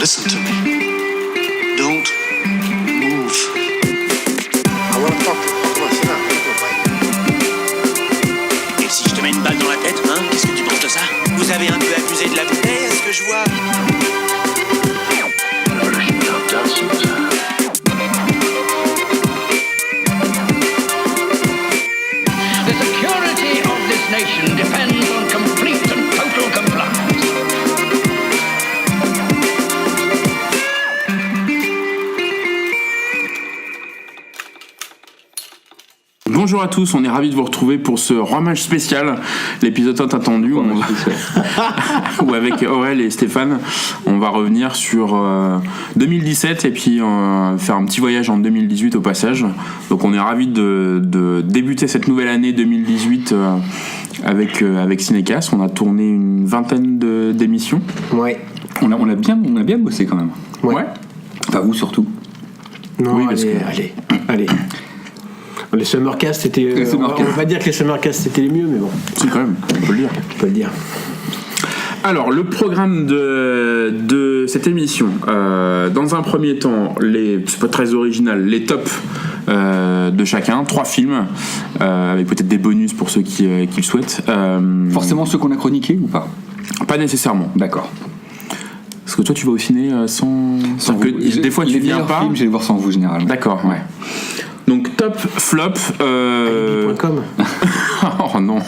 Listen to me. Don't move. I want to talk to you. Come on, sit down. Et si je te mets une balle dans la tête, hein, qu'est-ce que tu penses de ça? Vous avez un peu abusé de la bouteille, est-ce que je vois? The security of this nation depends on complete and total compliance. Bonjour à tous, on est ravis de vous retrouver pour ce Roi Mage spécial, l'épisode tant attendu où avec Aurel et Stéphane, on va revenir sur 2017 et puis faire un petit voyage en 2018 au passage. Donc on est ravis de débuter cette nouvelle année 2018 avec Cinécast. On a tourné une vingtaine d'émissions. Ouais. On a bien bossé quand même. Ouais. Enfin vous surtout. Non, Oui, parce allez. Les Summercast c'était. On va pas dire que les Summercast c'était les mieux, mais bon. Si, quand même, on peut le dire. On peut le dire. Alors, le programme de cette émission, dans un premier temps, c'est pas très original, les tops de chacun, 3 films, avec peut-être des bonus pour ceux qui le souhaitent. Forcément ceux qu'on a chroniqués ou pas? Pas nécessairement. D'accord. Parce que toi, tu vas au ciné sans que, vous. des fois, tu viens pas. Films, je vais les voir sans vous généralement. D'accord, ouais. Donc, top, flop. Alibi.com. Oh non.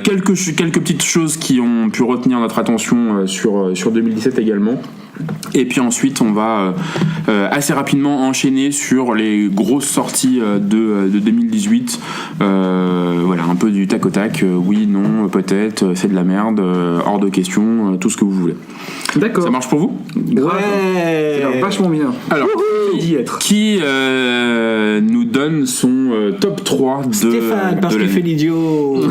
Quelques petites choses qui ont pu retenir notre attention sur 2017 également. Et puis ensuite on va assez rapidement enchaîner sur les grosses sorties de 2018. Voilà, un peu du tac au tac, oui, non, peut-être, c'est de la merde, hors de question, tout ce que vous voulez. D'accord. Ça marche pour vous? Ouais. C'est vachement bien. Alors, qui nous donne son top 3 de Stéphane, parce de qu'il l'année. fait l'idiot.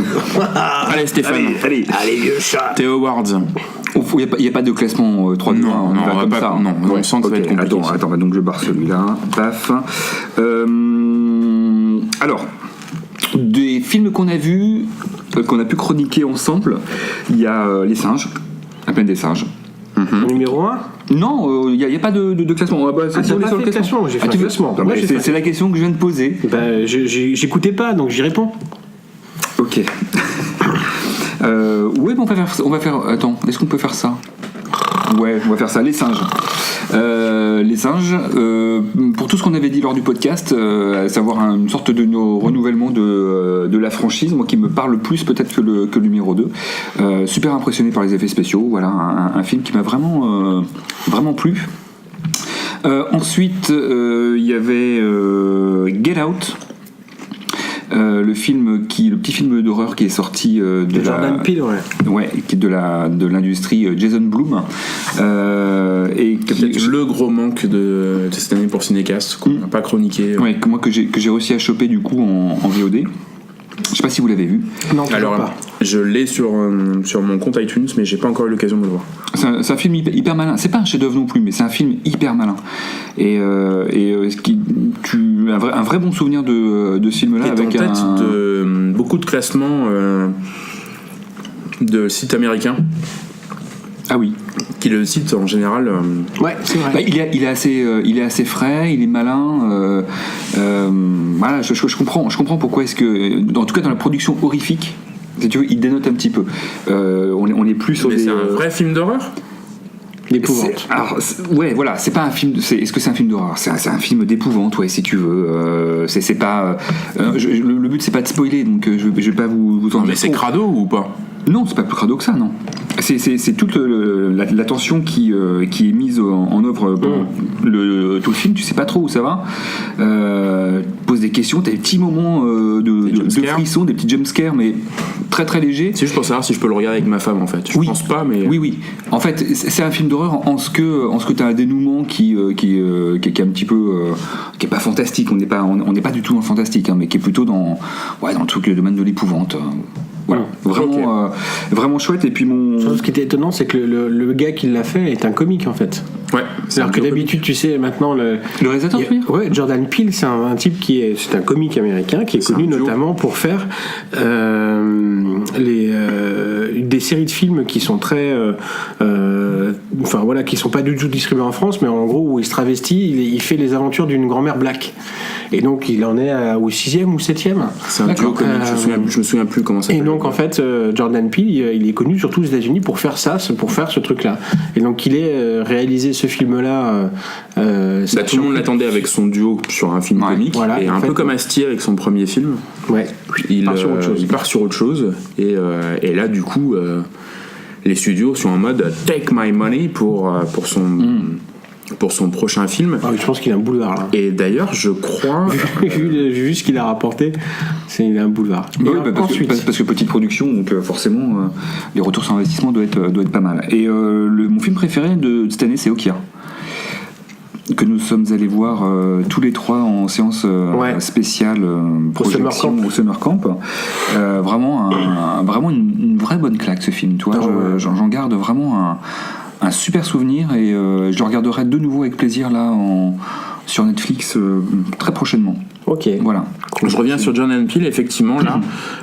Allez Stéphane, Allez, vieux chat. Théo Awards. Il n'y a pas de classement 3 de 1, on y va on va comme pas, ça. non, on sent que ça va être compliqué. Attends, donc je barre celui-là. Paf. Alors, des films qu'on a vus, qu'on a pu chroniquer ensemble, il y a Les Singes, La Plaine des Singes. Numéro 1. Non, il n'y a pas de classement. t'as pas fait le classement, j'ai fait un classement. Moi, j'ai fait C'est la question que je viens de poser. Bah, j'écoutais pas, donc j'y réponds. Ok. Ouais, mais on va faire. Attends, est-ce qu'on peut faire ça? Ouais, on va faire ça. Les Singes. Les Singes, pour tout ce qu'on avait dit lors du podcast, à savoir une sorte de renouvellement de la franchise, moi qui me parle plus peut-être que le numéro 2. Super impressionné par les effets spéciaux. Voilà, un film qui m'a vraiment plu. Ensuite, il y avait Get Out. Le petit film d'horreur qui est sorti de Jordan Peele, ouais, qui est de l'industrie Jason Blum, et C'est peut-être le gros manque de cette année pour Cinécast qu'on n'a pas chroniqué. ouais, moi que j'ai réussi à choper du coup en VOD. Je sais pas si vous l'avez vu. Non, Alors, pas. je l'ai sur mon compte iTunes, mais j'ai pas encore eu l'occasion de le voir. C'est un film hyper malin. C'est pas un chef-d'œuvre non plus, mais c'est un film hyper malin. Et tu as un vrai bon souvenir de ce film-là, Qui est avec en tête de beaucoup de classements de sites américains Ah oui. qui le citent en général. Ouais, c'est vrai. Bah, il est assez frais, il est malin. Voilà, je comprends pourquoi est-ce que, en tout cas dans la production horrifique, si tu veux, il dénote un petit peu. On est plus sur Mais des. c'est un vrai film d'horreur? D'épouvante. Ouais, voilà, c'est pas un film. Est-ce que c'est un film d'horreur? C'est un film d'épouvante, ouais, si tu veux. C'est pas. Le but c'est pas de spoiler, donc je vais pas vous en Non, dire mais c'est trop. crado ou pas? Non, c'est pas plus crado que ça, non. C'est toute l'attention qui est mise en œuvre pendant tout le film. Tu sais pas trop où ça va. Pose des questions. T'as des petits moments de frisson, des petits jumpscares, mais très très légers. C'est juste pour savoir si je peux le regarder avec ma femme en fait. Je pense pas, mais. Oui. En fait, c'est un film d'horreur en ce que t'as un dénouement qui est un petit peu qui est pas fantastique. On n'est pas du tout dans le fantastique, hein, mais qui est plutôt dans le truc, le domaine de l'épouvante. Voilà, vraiment, vraiment chouette. Et puis Ce qui était étonnant, c'est que le gars qui l'a fait est un comique en fait. Ouais. C'est-à-dire que d'habitude, tu sais, maintenant le réalisateur, tu veux dire ? Ouais, Jordan Peele, c'est un type c'est un comique américain qui est connu notamment pour faire des séries de films qui sont très enfin voilà, qui sont pas du tout distribués en France, mais en gros où il se travestit, il fait les aventures d'une grand-mère black. Et donc il en est au 6e ou 7e. C'est un duo comique, je me souviens plus comment ça s'appelle. Et donc en fait, Jordan Peele, il est connu surtout aux États-Unis pour faire ce truc-là. Et donc il est réalisé ce film-là. Tout le monde l'attendait avec son duo sur un film comique, voilà, et un peu comme Astier avec son premier film. Ouais. Il part sur autre chose. Et là, du coup, les studios sont en mode take my money pour son prochain film. Ah oui, je pense qu'il a un boulevard là. Et d'ailleurs, je crois. vu ce qu'il a rapporté, il a un boulevard. Oui, parce que petite production, donc forcément, les retours sur investissement doivent être pas mal. Et mon film préféré de cette année, c'est Okja, que nous sommes allés voir tous les trois en séance spéciale projection au Summer Camp. Vraiment une vraie bonne claque, ce film. Toi, j'en garde vraiment un super souvenir, et je le regarderai de nouveau avec plaisir là sur Netflix très prochainement. Ok. Voilà. Je reviens sur Jordan Peele. Effectivement, là,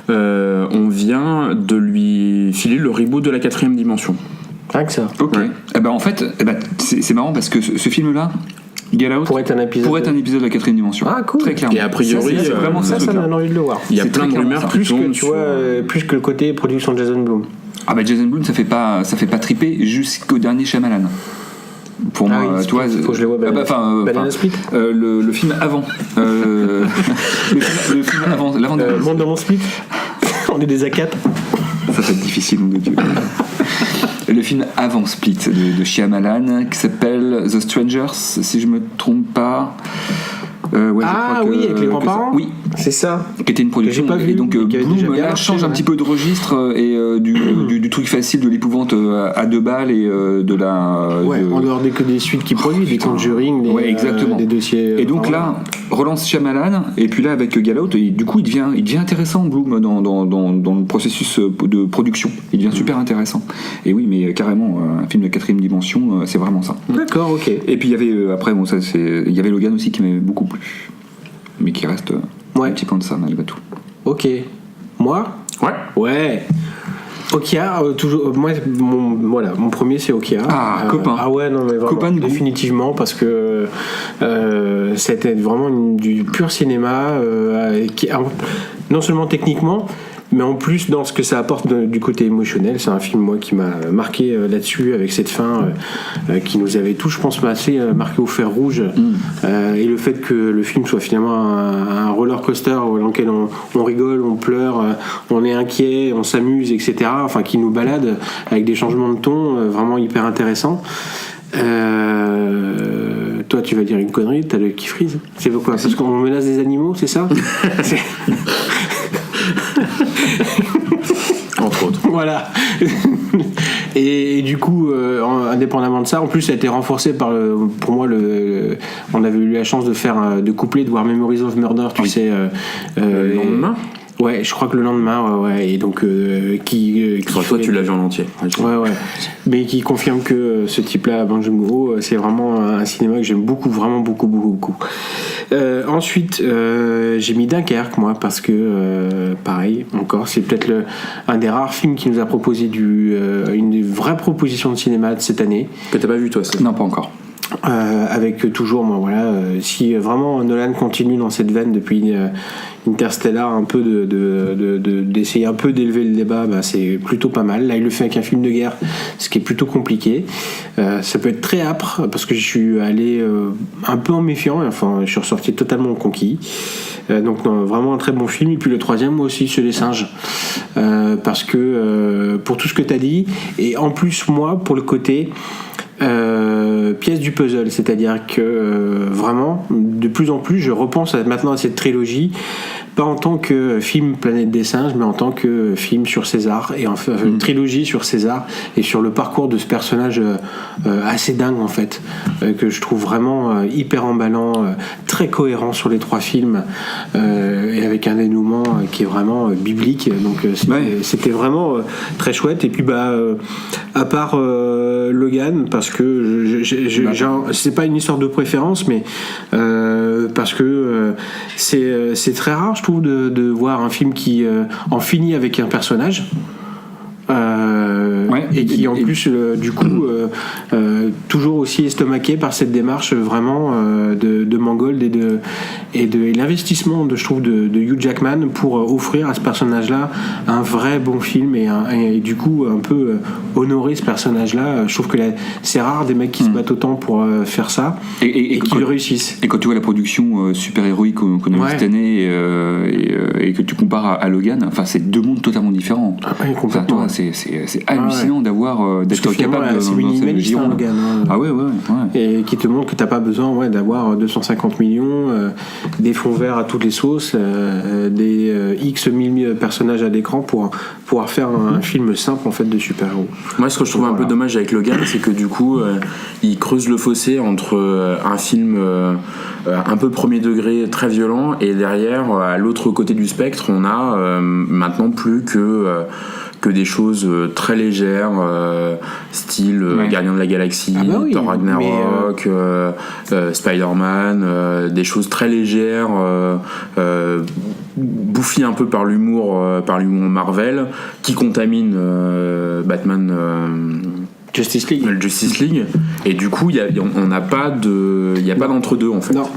on vient de lui filer le reboot de la 4e dimension. Rien que ça. Ok. Ouais. Et ben en fait, c'est marrant parce que ce film-là, Get Out, Pour être un épisode de la 4e dimension. Ah, cool. Très clairement. Et a priori, c'est vraiment ça ce me truc-là. donne envie de le voir. Il y a C'est plein très de rumeurs clairement qui Plus que, tournent tu vois, plus que le côté production de Jason Blum. Ah bah Jason Blum, ça fait pas triper jusqu'au dernier Shyamalan. Pour moi, oui, tu vois, faut que je le vois. Banana Split. Le film avant, le film avant, l'avant-dernier. Monde dans mon split. On est des A4. Ça va être difficile, nom de Dieu. Le film avant Split de Shyamalan qui s'appelle The Strangers, si je me trompe pas. Ouais, avec les grands-parents. Oui, C'est ça. qui était une production. Que j'ai pas vu, et donc mais qui avait déjà Bloom bien là marché, change un ouais. petit peu de registre et du truc facile de l'épouvante à 2 balles et de la. En dehors que des suites qu'il produit, des Conjuring, exactement. des dossiers. Et donc là, relance Shyamalan, et puis là avec Get Out, et du coup il devient intéressant, Bloom, dans le processus de production. Il devient super intéressant. Et oui, mais carrément, un film de 4e dimension, c'est vraiment ça. D'accord, ok. Et puis il y avait, après, bon, il y avait Logan aussi qui m'avait beaucoup plu, mais qui reste un petit peu de ça malgré tout. Ok. Moi Ouais. Okja, toujours. Moi, mon premier c'est Okja. Ah, copain. Ah ouais, non mais vraiment, Copain de goût. définitivement, parce que c'était vraiment du pur cinéma, non seulement techniquement, mais en plus dans ce que ça apporte du côté émotionnel. C'est un film, moi, qui m'a marqué là-dessus, avec cette fin qui nous avait tous, je pense, assez marqué au fer rouge. Et le fait que le film soit finalement un roller coaster dans lequel on rigole, on pleure, on est inquiet, on s'amuse, etc. Enfin, qui nous balade avec des changements de ton vraiment hyper intéressants. Toi, tu vas dire une connerie, t'as le qui frise. C'est pourquoi ? Parce qu'on menace des animaux, c'est ça ? Entre autres. Voilà. Et du coup, indépendamment de ça, en plus, ça a été renforcé par pour moi, on avait eu la chance de coupler, de voir Memories of Murder, tu sais. Le lendemain. Ouais, je crois que le lendemain, ouais. Et donc, Toi, tu l'as vu en entier. Ouais. Mais qui confirme que ce type-là, Bong Joon-ho, c'est vraiment un cinéma que j'aime beaucoup, vraiment beaucoup, beaucoup, beaucoup. Ensuite, j'ai mis Dunkerque, moi, parce que, pareil, encore, c'est peut-être un des rares films qui nous a proposé une vraie proposition de cinéma de cette année. Que t'as pas vu, toi, Non, pas encore. Avec toujours, moi, voilà, si vraiment Nolan continue dans cette veine depuis Interstellar, un peu d'essayer un peu d'élever le débat, c'est plutôt pas mal. Là, il le fait avec un film de guerre, ce qui est plutôt compliqué. Ça peut être très âpre, parce que je suis allé un peu en méfiant, et enfin, je suis ressorti totalement conquis. Donc non, vraiment un très bon film. Et puis le troisième, moi aussi, c'est Les Singes, parce que pour tout ce que tu as dit, et en plus, moi, pour le côté pièce du puzzle, c'est-à-dire que vraiment, de plus en plus, je repense maintenant à cette trilogie, pas en tant que film Planète des Singes, mais en tant que film sur César, et enfin une trilogie sur César, et sur le parcours de ce personnage assez dingue, en fait, que je trouve vraiment hyper emballant, très cohérent sur les 3 films, et avec un dénouement qui est vraiment biblique. Donc c'était vraiment très chouette. Et puis à part Logan, parce que c'est pas une histoire de préférence, mais parce que c'est très rare, je trouve, de voir un film qui en finit avec un personnage. Et qui en plus du coup toujours aussi estomaqué par cette démarche vraiment de Mangold et l'investissement je trouve de Hugh Jackman pour offrir à ce personnage-là un vrai bon film et du coup un peu honorer ce personnage-là. Je trouve que c'est rare des mecs qui se battent autant pour faire ça et qui le réussissent. Et quand tu vois la production super-héroïque qu'on a eu cette année et que tu compares à Logan, enfin c'est deux mondes totalement différents. Enfin, toi, c'est hallucinant d'être capable c'est minimaliste Logan. Ah ouais. Et qui te montre que t'as pas besoin d'avoir 250 millions, des fonds verts à toutes les sauces, des X 1000 personnages à l'écran pour pouvoir faire un film simple en fait de super-héros. Moi, ce que je trouve un peu dommage avec Logan, c'est que du coup, il creuse le fossé entre un film un peu premier degré, très violent, et derrière, à l'autre côté du spectre, on a maintenant plus que des choses très légères, style Gardien de la Galaxie, Thor Ragnarok, Spider-Man, des choses très légères, bouffies un peu par l'humour Marvel, qui contaminent Batman. Justice League. Et du coup, on n'a pas d'entre-deux en fait. Non.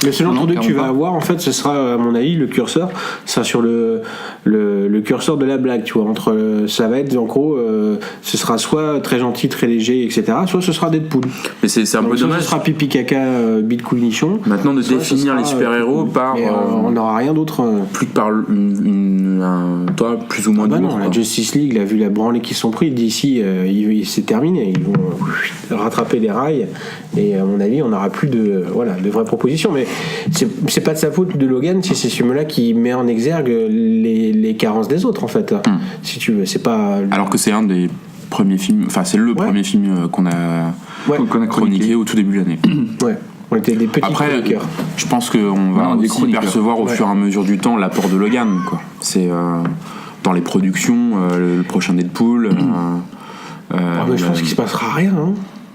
Le seul entre-deux que tu vas avoir en fait, ce sera à mon avis le curseur, ça sur le curseur de la blague, tu vois. Ça va être en gros, ce sera soit très gentil, très léger, etc. Soit ce sera Deadpool. Mais c'est un peu dommage. Ce sera pipi caca, bite couille nichon. Maintenant de définir les super-héros par. On n'aura rien d'autre. Plus que par toi plus ou moins. Non, la Justice League, vu la branlée qu'ils sont pris d'ici, c'est terminé. Ils vont rattraper les rails et à mon avis on n'aura plus de vraies propositions, mais c'est pas de sa faute de Logan si c'est ce film là qui met en exergue les carences des autres en fait. Si tu veux, c'est pas alors que c'est un des premiers films, enfin c'est le premier film qu'on a chroniqué au tout début de l'année. On était des petits chroniqueurs. Je pense qu'on va aussi percevoir au fur et à mesure du temps l'apport de Logan, quoi. C'est dans les productions, le prochain Deadpool. Mais je pense qu'il se passera rien.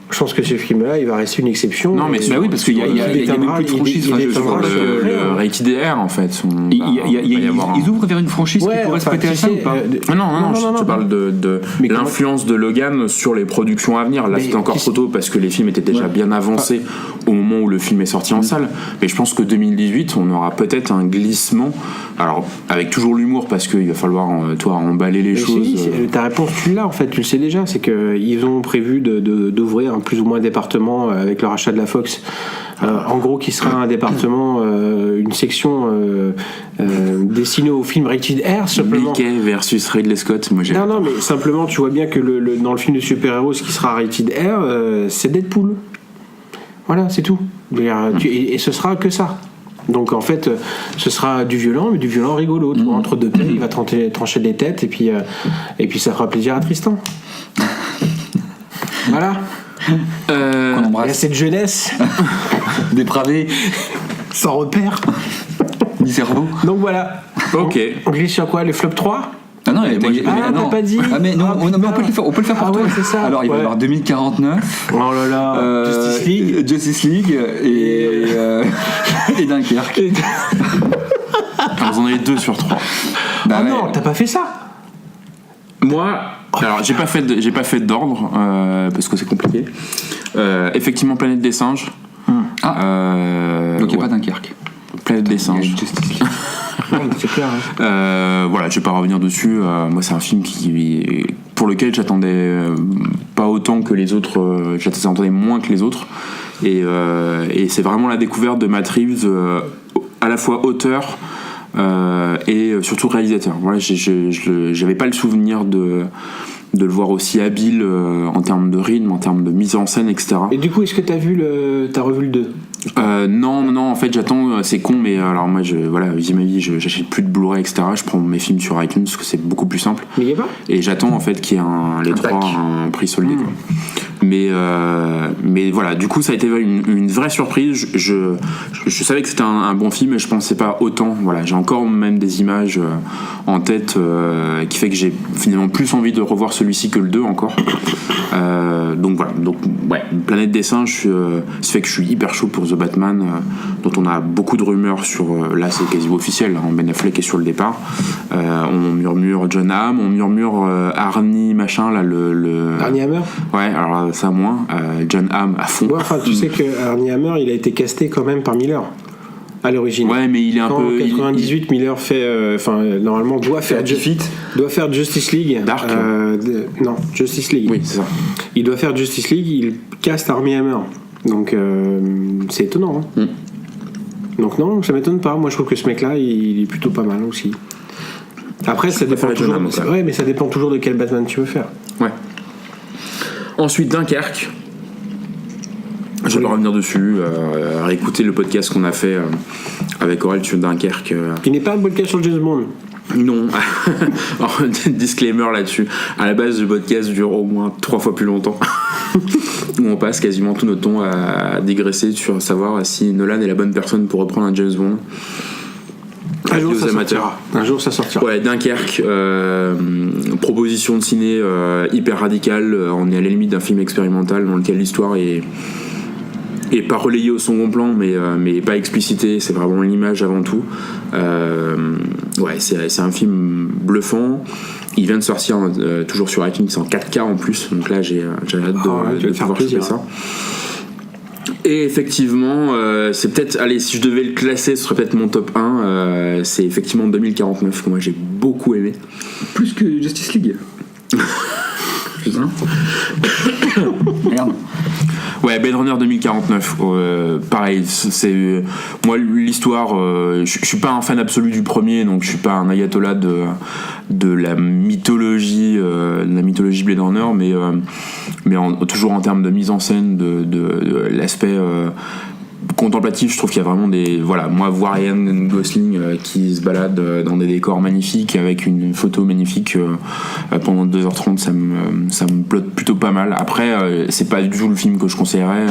Je pense que ce film-là, il va rester une exception. Non, mais oui, parce qu'il y a même plus de franchise. Le Rated R, en fait. Ils ouvrent vers une franchise qui pourrait se prêter à ça ou pas? Non, je te parle de l'influence de Logan sur les productions à venir. Là, c'était encore trop tôt parce que les films étaient déjà bien avancés au moment où le film est sorti en salle. Mais je pense que 2018, on aura peut-être un glissement. Alors, avec toujours l'humour, parce qu'il va falloir, emballer les choses. Ta réponse, tu l'as, en fait, tu le sais déjà. C'est qu'ils ont prévu d'ouvrir plus ou moins un département avec le rachat de la Fox, en gros qui sera un département, une section destinée aux films rated R simplement. Mickey versus Ridley Scott, moi j'ai... Non mais simplement tu vois bien que dans le film de super-héros ce qui sera rated R c'est Deadpool, voilà c'est tout, et ce sera que ça. Donc en fait ce sera du violent, mais du violent rigolo, tu vois, entre deux pelles il va trancher des têtes et puis ça fera plaisir à Tristan. Voilà. Il y a cette jeunesse dépravée, sans repère, ni cerveau. Donc voilà. Ok. On glisse sur quoi, les flops 3? Ah non, t'as pas dit. Ah mais non, on peut le faire pour toi. Ouais, c'est ça. Alors il va y avoir 2049. Oh là là. Justice League et Dunkerque. Alors, vous en avez 2 sur 3. Non, t'as pas fait ça. Moi, alors j'ai pas fait d'ordre parce que c'est compliqué. Effectivement, Planète des singes. Donc il n'y a pas Dunkerque. Planète des singes. C'est clair. Voilà, je vais pas revenir dessus. Moi, c'est un film pour lequel j'attendais pas autant que les autres. J'attendais moins que les autres. Et c'est vraiment la découverte de Matt Reeves, à la fois auteur et surtout réalisateur. Voilà, j'avais pas le souvenir de le voir aussi habile en termes de rythme, en termes de mise en scène, etc. Et du coup, est-ce que t'as revu le 2? Non, en fait j'attends, c'est con, mais alors moi j'achète plus de Blu-ray, etc. Je prends mes films sur iTunes parce que c'est beaucoup plus simple. Mais il y a pas. Et j'attends en fait qu'il y ait les 3 un prix soldé, quoi. mais voilà, du coup ça a été une vraie surprise. Je savais que c'était un bon film, mais je pensais pas autant. Voilà, j'ai encore même des images en tête qui fait que j'ai finalement plus envie de revoir celui-ci que le 2 encore. Donc voilà, Planète des Singes, ça fait que je suis hyper chaud pour The Batman, dont on a beaucoup de rumeurs sur. Là c'est quasi officiel, hein, Ben Affleck est sur le départ. On murmure John Hamm, on murmure Arnie machin là, Arnie Hammer. Ouais, alors ça moins. John Hamm à fond. Ouais, enfin, tu sais que Arnie Hammer, il a été casté quand même par Miller à l'origine. Ouais, mais il est un en peu. 98, Miller fait, normalement doit faire Justice League. Dark. Non, Justice League. Oui, c'est ça. Il doit faire Justice League, il caste Armie Hammer. Donc c'est étonnant. Hein. Donc non, ça m'étonne pas. Moi, je trouve que ce mec-là, il est plutôt pas mal aussi. Après, ça dépend toujours. Ouais, mais ça dépend toujours de quel Batman tu veux faire. Ouais. Ensuite, Dunkerque. Je vais pas revenir dessus. Réécouter le podcast qu'on a fait avec Aurel sur Dunkerque. Qui n'est pas un podcast sur James Bond. Non. Alors, disclaimer là-dessus. À la base, le podcast dure au moins 3 fois plus longtemps. Où on passe quasiment tout notre temps à digresser sur savoir si Nolan est la bonne personne pour reprendre un James Bond. Un jour ça sortira. Ouais, Dunkerque, proposition de ciné hyper radicale. On est à la limite d'un film expérimental dans lequel l'histoire est pas relayée au second plan, mais pas explicitée. C'est vraiment l'image avant tout. C'est un film bluffant. Il vient de sortir toujours sur iTunes, c'est en 4K en plus. Donc là, j'ai hâte de pouvoir choper ça. Et effectivement, c'est peut-être, allez, si je devais le classer, ce serait peut-être mon top 1. C'est effectivement 2049 que moi j'ai beaucoup aimé. Plus que Justice League. Merde. Ouais, Blade Runner 2049. Pareil, c'est moi l'histoire. Je suis pas un fan absolu du premier, donc je suis pas un ayatollah de la mythologie, Blade Runner, mais toujours en termes de mise en scène, de l'aspect contemplatif, je trouve qu'il y a vraiment moi voir Ryan Gosling qui se balade dans des décors magnifiques avec une photo magnifique pendant 2h30, ça me plotte plutôt pas mal. Après, c'est pas du tout le film que je conseillerais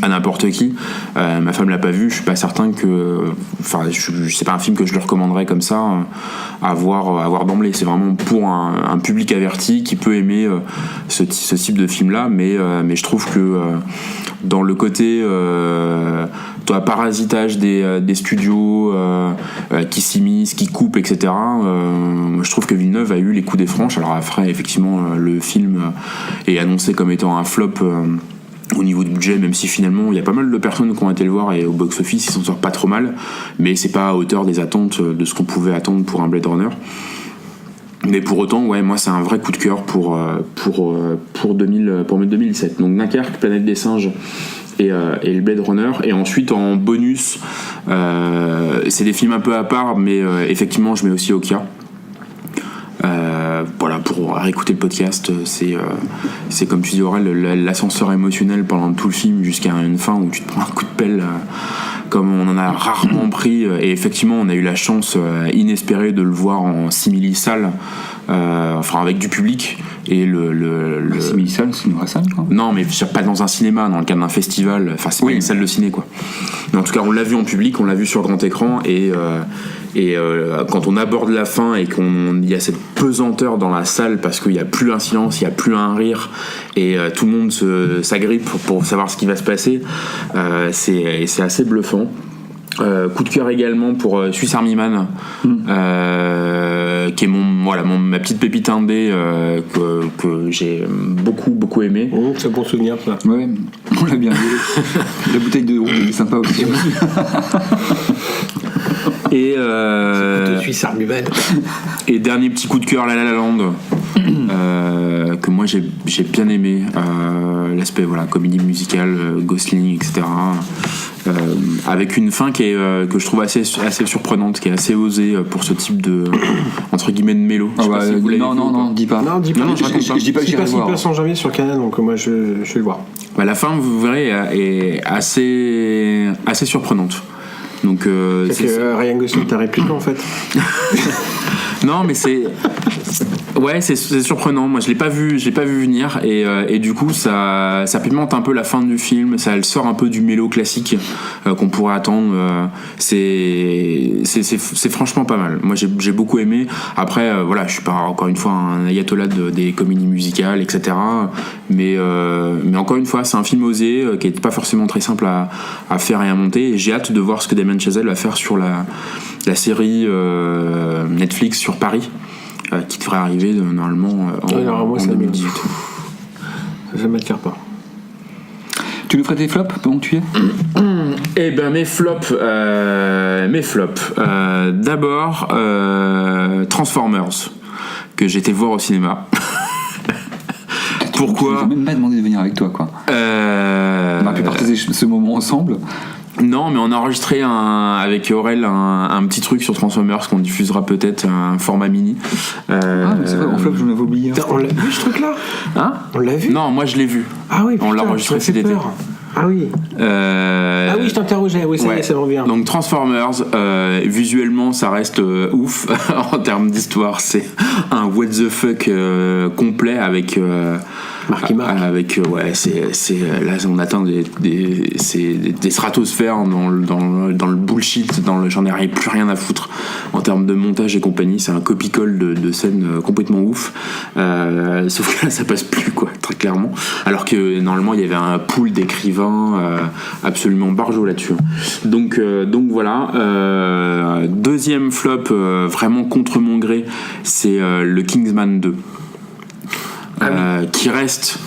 à n'importe qui. Ma femme l'a pas vu, je suis pas certain que, c'est pas un film que je lui recommanderais comme ça à voir d'emblée. C'est vraiment pour un public averti qui peut aimer ce type de film là, mais je trouve que dans le côté parasitage des studios qui s'immiscent, qui coupent, etc. Je trouve que Villeneuve a eu les coups des franches. Alors après, effectivement, le film est annoncé comme étant un flop au niveau du budget, même si finalement il y a pas mal de personnes qui ont été le voir et au box-office ils s'en sortent pas trop mal, mais c'est pas à hauteur des attentes de ce qu'on pouvait attendre pour un Blade Runner. Mais pour autant, moi c'est un vrai coup de cœur pour 2017. Donc Dunkerque, Planète des Singes et le Blade Runner. Et ensuite en bonus, c'est des films un peu à part, mais effectivement je mets aussi Okja. Pour réécouter le podcast, c'est comme tu dis Aurel, l'ascenseur émotionnel pendant tout le film jusqu'à une fin où tu te prends un coup de pelle comme on en a rarement pris, et effectivement on a eu la chance inespérée de le voir en simili-salle, avec du public, et le simili-salle, c'est une vraie salle quoi. Non, mais pas dans un cinéma, dans le cadre d'un festival, c'est pas une salle de ciné quoi. Mais en tout cas on l'a vu en public, on l'a vu sur grand écran, et quand on aborde la fin et qu'il y a cette pesanteur dans la salle parce qu'il n'y a plus un silence, il n'y a plus un rire, et tout le monde s'agrippe pour savoir ce qui va se passer, c'est assez bluffant. Coup de cœur également pour Swiss Army Man, qui est ma petite pépite indé que j'ai beaucoup aimé. C'est un bon souvenir ça. Ouais, on l'a bien vu. La bouteille de rouge est sympa aussi. Et Swiss Army Man. Et dernier petit coup de cœur, La La Land, que moi j'ai bien aimé, l'aspect comédie musicale, Gosling, etc. Avec une fin qui est que je trouve assez surprenante, qui est assez osée pour ce type de entre guillemets de mélo. Non, dis pas. Non, dis pas. Non, je raconte pas. Je dis pas que j'irai le voir. Il passe en janvier sur Canal, donc moi je vais le voir. La fin, vous verrez, est assez surprenante. Donc c'est que Ryan Gosling t'arrête plus en fait. Non, mais c'est Ouais, c'est surprenant. Moi, je l'ai pas vu venir, et du coup, ça pimente un peu la fin du film. Ça, elle sort un peu du mélo classique qu'on pourrait attendre. C'est franchement pas mal. Moi, j'ai beaucoup aimé. Après, voilà, je suis pas encore une fois un ayatollah des comédies musicales, etc. Mais encore une fois, c'est un film osé qui est pas forcément très simple à faire et à monter. Et j'ai hâte de voir ce que Damien Chazelle va faire sur la série Netflix sur Paris. Qui devrait arriver normalement en 2018. Ça m'attire pas. Tu nous ferais tes flops pendant que tu y es? Eh ben mes flops. D'abord Transformers, que j'ai été voir au cinéma. Pourquoi? Je t'ai même pas demandé de venir avec toi, quoi. On a pu partager ce moment ensemble. Non, mais on a enregistré avec Aurel un petit truc sur Transformers qu'on diffusera peut-être, un format mini. Mais c'est vrai, en flop, je l'avais oublié. On l'a vu ce truc-là? Hein? On l'a vu? Non, moi je l'ai vu. Ah oui, on l'a enregistré cet été. Ah oui. Ah oui, je t'interrogeais. Oui, ça revient. Donc Transformers, visuellement, ça reste ouf. En termes d'histoire, c'est un what the fuck complet avec. Marky Mark. Avec là on atteint des stratosphères dans le bullshit, j'en ai plus rien à foutre en termes de montage et compagnie. C'est un copie-colle de scènes complètement ouf, sauf que là ça passe plus, quoi, très clairement, alors que normalement il y avait un pool d'écrivains absolument barjot là-dessus. Donc voilà. Deuxième flop, vraiment contre mon gré, c'est le Kingsman 2. Qui reste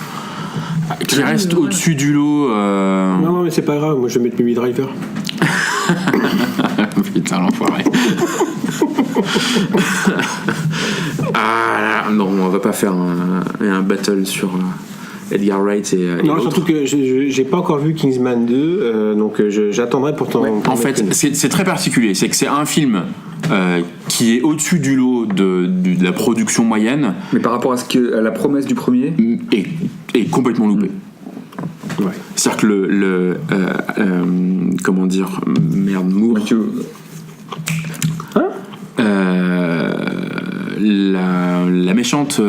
au-dessus du lot. Non, mais c'est pas grave, moi je vais mettre Baby Driver. Putain, l'enfoiré. Non, on va pas faire un battle sur Edgar Wright et non, l'autre. surtout que j'ai pas encore vu Kingsman 2, donc j'attendrai pour ton. En fait, c'est très particulier. C'est que c'est un film qui est au-dessus du lot de la production moyenne. Mais par rapport à la promesse du premier, est complètement loupé. Ouais. C'est-à-dire que comment dire, merde, Moore. La méchante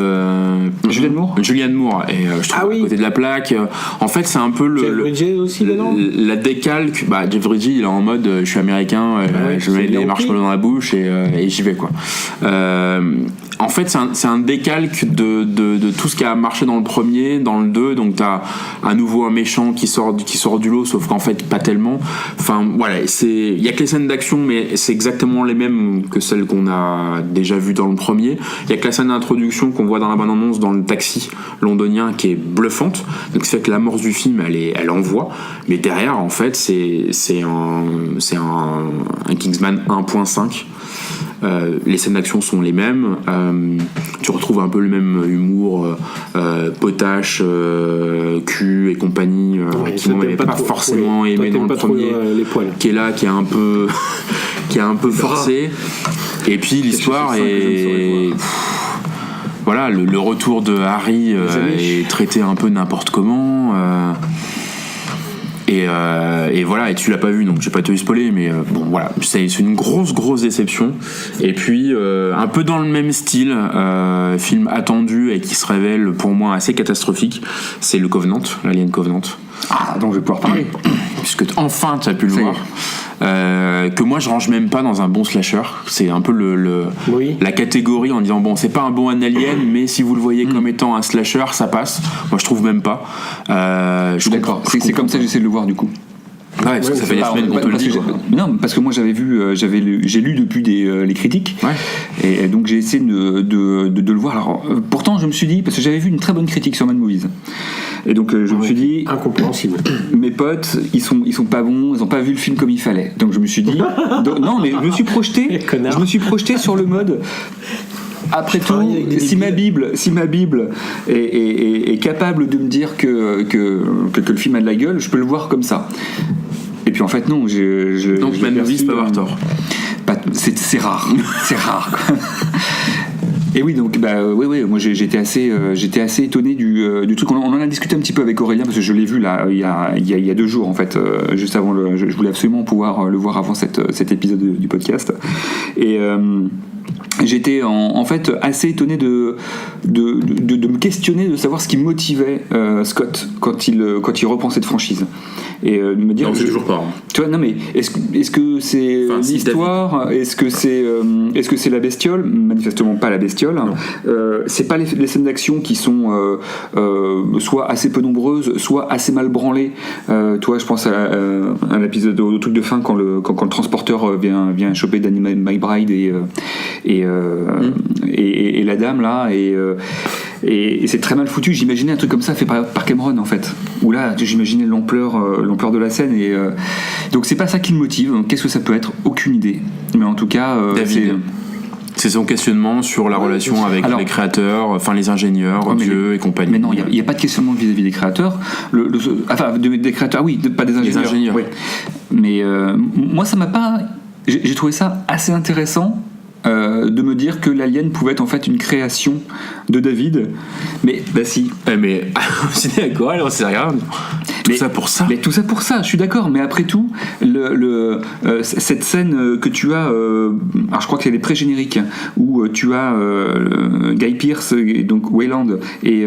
Julianne Moore et je trouve à côté de la plaque. En fait, c'est un peu Jeff Bridges aussi dedans. La décalque. Jeff Bridges, il est en mode je suis américain, je mets des marshmallows dans la bouche et j'y vais, quoi. En fait, c'est un décalque de tout ce qui a marché dans le premier, dans le 2. Donc t'as à nouveau un méchant qui sort du lot, sauf qu'en fait pas tellement. Enfin voilà, il y a que les scènes d'action, mais c'est exactement les mêmes que celles qu'on a déjà vues dans le premier. Il y a que la scène d'introduction qu'on voit dans la bande-annonce dans le taxi londonien qui est bluffante. Donc c'est que l'amorce du film elle envoie, mais derrière en fait c'est un Kingsman 1.5. Les scènes d'action sont les mêmes, tu retrouves un peu le même humour potache, cul et compagnie, qui moi m'avait pas forcément aimé dans le premier, qui est là, qui est un peu forcé. Et puis l'histoire est voilà, le retour de Harry est traité un peu n'importe comment. Et voilà, et tu l'as pas vu, donc je vais pas te spoiler, mais bon voilà, c'est une grosse déception. Et puis un peu dans le même style, film attendu et qui se révèle pour moi assez catastrophique, c'est le Covenant, l'Alien Covenant. Ah, donc je vais pouvoir parler. Puisque enfin tu as pu le voir. Que moi je range même pas dans un bon slasher. C'est un peu la catégorie en disant bon, c'est pas un bon alien, mais si vous le voyez comme étant un slasher, ça passe. Moi je trouve même pas. Je suis d'accord. C'est comme ça que j'essaie de le voir, du coup. Ouais, parce que ça fait des semaines qu'on te le dit. Non, parce que moi j'avais vu, j'ai lu depuis les critiques, et donc j'ai essayé de le voir. Alors, pourtant je me suis dit, parce que j'avais vu une très bonne critique sur Mad Movies, et donc je me suis dit, incompréhensible. Mes potes, ils sont pas bons, ils ont pas vu le film comme il fallait. Donc je me suis dit, non, mais je me suis projeté sur le mode. Après tout, si ma Bible est capable de me dire que le film a de la gueule, je peux le voir comme ça. Et puis en fait non, donc Mad Movies peut avoir tort. C'est rare, c'est rare. Et oui, donc moi j'étais assez étonné du truc. On en a discuté un petit peu avec Aurélien parce que je l'ai vu là il y a 2 jours en fait, juste avant je voulais absolument pouvoir le voir avant cet épisode du podcast. j'étais en fait assez étonné de me questionner, de savoir ce qui motivait Scott quand il reprend cette franchise. Et de me dire, Non, c'est toujours pas. tu vois, non mais est-ce que c'est Enfin, si, l'histoire, est-ce que c'est la bestiole? Manifestement pas la bestiole. C'est pas les scènes d'action qui sont soit assez peu nombreuses, soit assez mal branlées. Toi, je pense à l'épisode au truc de fin quand le transporteur vient choper Danny McBride et la dame là et c'est très mal foutu. J'imaginais un truc comme ça fait par Cameron en fait, où là j'imaginais l'ampleur de la scène et donc c'est pas ça qui me motive. Qu'est-ce que ça peut être? Aucune idée, mais en tout cas David. C'est son questionnement sur la relation avec les créateurs, enfin les ingénieurs, Dieu et compagnie. Mais non, il n'y a pas de questionnement vis-à-vis des créateurs. Des créateurs, oui, pas des ingénieurs. Les ingénieurs. Oui. Mais moi, ça m'a pas. J'ai trouvé ça assez intéressant. De me dire que l'alien pouvait être en fait une création de David, mais bah si. Mais c'est d'accord, on sait rien. Tout ça pour ça. Mais tout ça pour ça, je suis d'accord. Mais après tout, cette scène que tu as, alors je crois que c'est les pré-génériques où tu as Guy Pearce, et donc Wayland et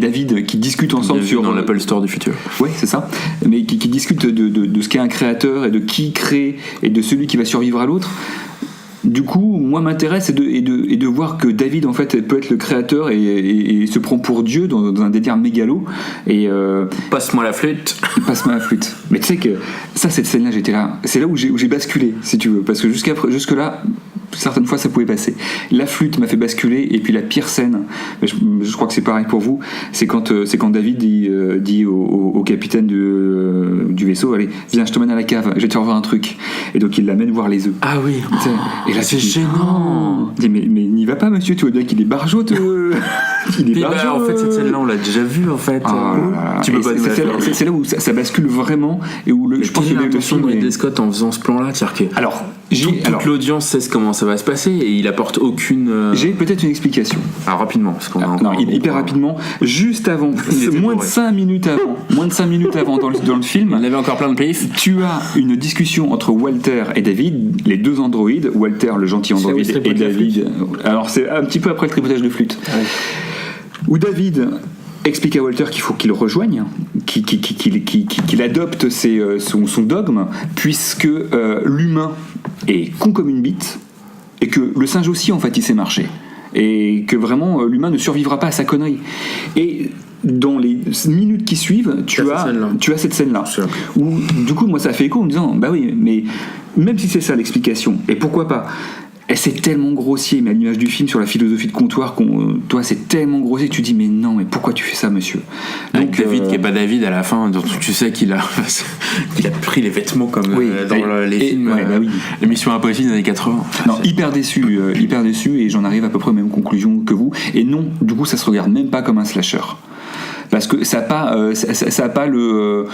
David qui discutent ensemble sur dans l'Apple Store du futur. Oui, c'est ça. Mais qui discutent de ce qu'est un créateur et de qui crée et de celui qui va survivre à l'autre. Du coup, moi m'intéresse et de voir que David en fait peut être le créateur et se prend pour Dieu dans un délire mégalo et Passe-moi la flûte. Passe-moi la flûte. Mais tu sais que ça, cette scène-là, j'étais là. C'est là où j'ai basculé, si tu veux, parce que jusque là, certaines fois, ça pouvait passer. La flûte m'a fait basculer, et puis la pire scène, je crois que c'est pareil pour vous, c'est quand David dit au capitaine du vaisseau, allez, viens, je te mène à la cave, je vais te revoir un truc. Et donc il l'amène voir les œufs. Ah oui. Et là, c'est gênant. Mais n'y va pas, monsieur, tu vois bien qu'il est barjote. Il est barjot. En fait, cette scène-là, on l'a déjà vue, en fait. Tu peux pas c'est là où ça bascule vraiment, et où je pense que l'intention de Ridley Scott en faisant ce plan-là, c'est-à-dire que alors, toute l'audience sait comment ça va se passer et il apporte aucune. J'ai peut-être une explication. Alors rapidement, parce qu'on a encore hyper rapidement, juste avant, moins de 5 minutes avant dans le film, on avait encore plein de pif. Tu as une discussion entre Walter et David, les deux androïdes, Walter le gentil androïde et David. Alors c'est un petit peu après le tripotage de flûte. Ouais. Où David explique à Walter qu'il faut qu'il rejoigne, qu'il adopte son dogme, puisque l'humain est con comme une bite, et que le singe aussi, en fait, il sait marcher. Et que vraiment, l'humain ne survivra pas à sa connerie. Et dans les minutes qui suivent, tu as cette scène-là. Où, du coup, moi, ça fait écho en me disant, bah oui, mais même si c'est ça l'explication, et pourquoi pas, et c'est tellement grossier, mais à l'image du film sur la philosophie de comptoir, toi c'est tellement grossier que tu dis mais non, mais pourquoi tu fais ça, monsieur? Donc David qui est pas David à la fin, donc tu sais qu'il a pris les vêtements comme dans les films, l'émission Impossible des années 80. Non, hyper déçu, et j'en arrive à peu près aux mêmes conclusions que vous. Et non, du coup ça se regarde même pas comme un slasher. Parce que ça a pas le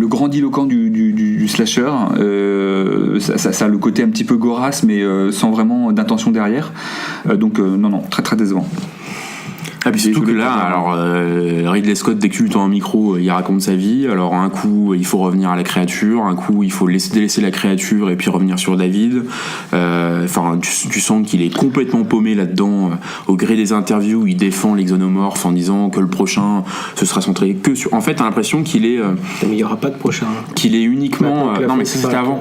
grandiloquent du slasher, ça a le côté un petit peu gorasse, mais sans vraiment d'intention derrière. Donc non, très très décevant. Ah, puis surtout que là, alors Ridley Scott, dès que tu lui tends un micro, il raconte sa vie. Alors un coup, il faut revenir à la créature, un coup, il faut délaisser la créature et puis revenir sur David. Enfin, tu sens qu'il est complètement paumé là-dedans. Au gré des interviews, il défend l'exonomorphe en disant que le prochain, ce sera centré que sur. En fait, t'as l'impression qu'il est. Mais il n'y aura pas de prochain. Qu'il est uniquement. Non, mais c'était avant.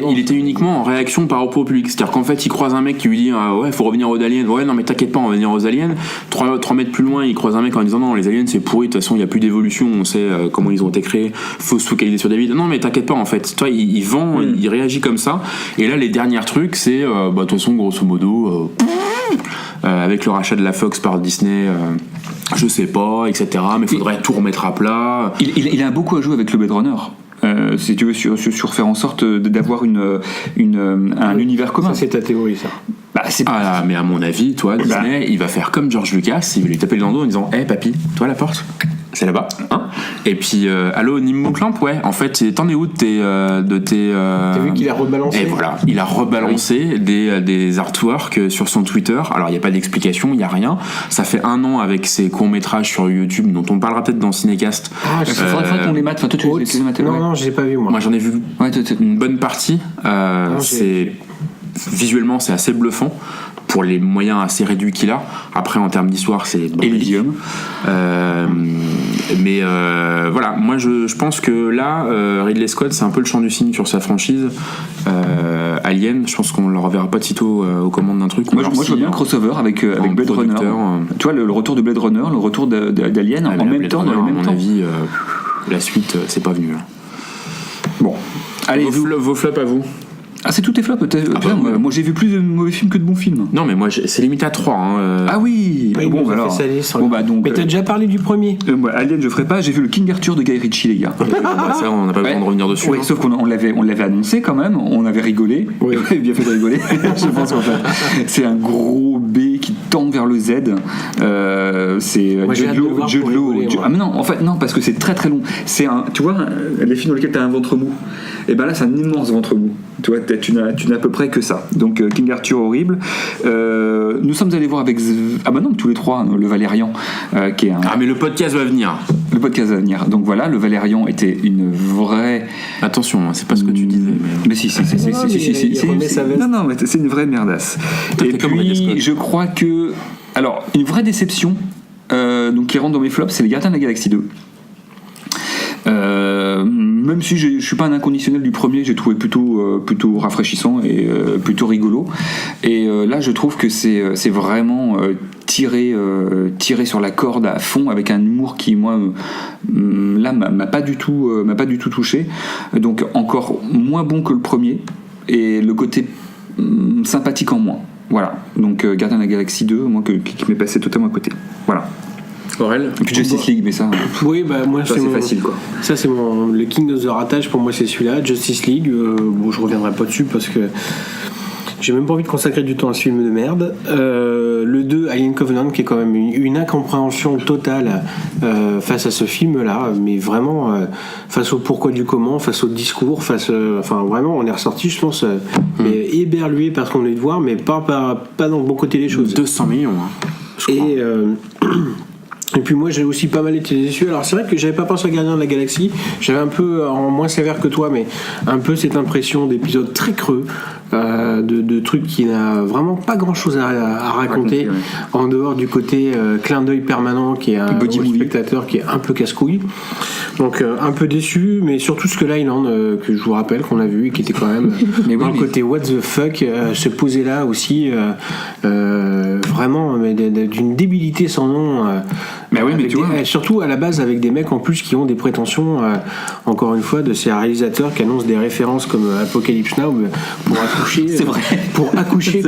Il était uniquement en réaction par rapport au public. C'est-à-dire qu'en fait, il croise un mec qui lui dit ouais, faut revenir aux aliens. Ouais, non, mais t'inquiète pas, on va revenir aux aliens. 3 mètres plus loin, il croise un mec en disant non, les aliens c'est pourri, de toute façon il n'y a plus d'évolution, on sait comment ils ont été créés, faut se focaliser sur David. Non mais t'inquiète pas, en fait, toi il vend, il réagit comme ça. Et là les derniers trucs c'est de toute façon grosso modo avec le rachat de la Fox par Disney, je sais pas, etc. Mais faudrait tout remettre à plat. Il a beaucoup à jouer avec le Blade Runner. Si tu veux sur faire en sorte d'avoir un univers commun. Ça c'est ta théorie, ça. Mais à mon avis, toi, Disney, il va faire comme George Lucas, il va lui taper le dos en disant hey, papy, toi la porte, c'est là-bas. Hein. Et puis, allô, Nimmo Clamp, ouais, en fait, t'en es où de tes. T'as vu qu'il a rebalancé? Et voilà, il a rebalancé des artworks sur son Twitter. Alors, il n'y a pas d'explication, il n'y a rien. Ça fait 1 an avec ses courts-métrages sur YouTube, dont on parlera peut-être dans Cinécast. Il faudrait qu'on les mate. Enfin, toi, tu les mates. Non, je l'ai pas vu, moi. Moi, j'en ai vu une bonne partie. C'est visuellement c'est assez bluffant pour les moyens assez réduits qu'il a. Après en termes d'histoire c'est Elysium. Mais voilà, moi je pense que là Ridley Scott c'est un peu le chant du cygne sur sa franchise Alien. Je pense qu'on le reverra pas de sitôt aux commandes d'un truc. Moi je vois bien un crossover avec Blade Runner. Tu vois le retour de Blade Runner, le retour d'Alien en même temps, dans le même temps. À mon avis, la suite c'est pas venu là. Bon, allez, vos flops à vous. Ah, c'est tous tes flops peut-être. Ah bah, moi j'ai vu plus de mauvais films que de bons films. Non mais moi c'est limité à 3 Ah oui. Ouais, Bon alors. Donc. Mais t'as déjà parlé du premier. Moi, Alien je ferai pas. J'ai vu le King Arthur de Guy Ritchie les gars. Ça on n'a pas besoin de revenir dessus. Oui, sauf qu'on l'avait annoncé quand même. On avait rigolé. Oui. On avait bien fait de rigoler. Je pense qu'en fait c'est un gros B qui tend vers le Z. C'est Moi, j'ai hâte de le voir pour rigoler, moi. Ah mais non, en fait non parce que c'est très très long. C'est un, tu vois, les films dans lesquels t'as un ventre mou. Et ben là c'est un immense ventre mou. Tu vois, tu n'as à peu près que ça. Donc King Arthur horrible. Nous sommes allés voir avec tous les trois le Valérian qui est un. Ah mais le podcast va venir. Le podcast va venir. Donc voilà, le Valérian était une vraie. Attention, c'est pas ce que tu disais. Mais si. Non, mais c'est une vraie merdasse. Et puis je crois que alors une vraie déception donc qui rentre dans mes flops, c'est les Gardiens de la Galaxie 2. Même si je suis pas un inconditionnel du premier, j'ai trouvé plutôt rafraîchissant et plutôt rigolo. Et là, je trouve que c'est vraiment tiré sur la corde à fond avec un humour qui moi là m'a pas du tout touché. Donc encore moins bon que le premier et le côté sympathique en moins. Voilà. Donc Gardien de la Galaxie 2, moi qui m'est passé totalement à côté. Voilà. Aurel. Et puis Justice League, mais ça. Oui, bah moi c'est facile quoi. Ça c'est le King of the Ratage pour moi, c'est celui-là. Justice League. Bon, je reviendrai pas dessus parce que j'ai même pas envie de consacrer du temps à ce film de merde. Le 2, Alien Covenant, qui est quand même une incompréhension totale face à ce film-là, mais vraiment face au pourquoi du comment, face au discours, enfin vraiment, on est ressorti, je pense, éberlué par ce qu'on venait de voir, mais pas dans le bon côté des choses. 200 millions. Et puis moi j'ai aussi pas mal été déçu. Alors c'est vrai que j'avais pas pensé à Gardien de la Galaxie. J'avais un peu, en moins sévère que toi, mais un peu cette impression d'épisode très creux, de trucs qui n'a vraiment pas grand chose à raconter, en dehors du côté clin d'œil permanent qui est un spectateur qui est un peu casse-couille. Donc un peu déçu, mais surtout ce que Island, que je vous rappelle qu'on a vu, qui était quand même dans le côté what the fuck, se poser là aussi, vraiment d'une débilité sans nom. Mais oui, mais tu vois. Surtout à la base avec des mecs en plus qui ont des prétentions, encore une fois, de ces réalisateurs qui annoncent des références comme Apocalypse Now pour accoucher c'est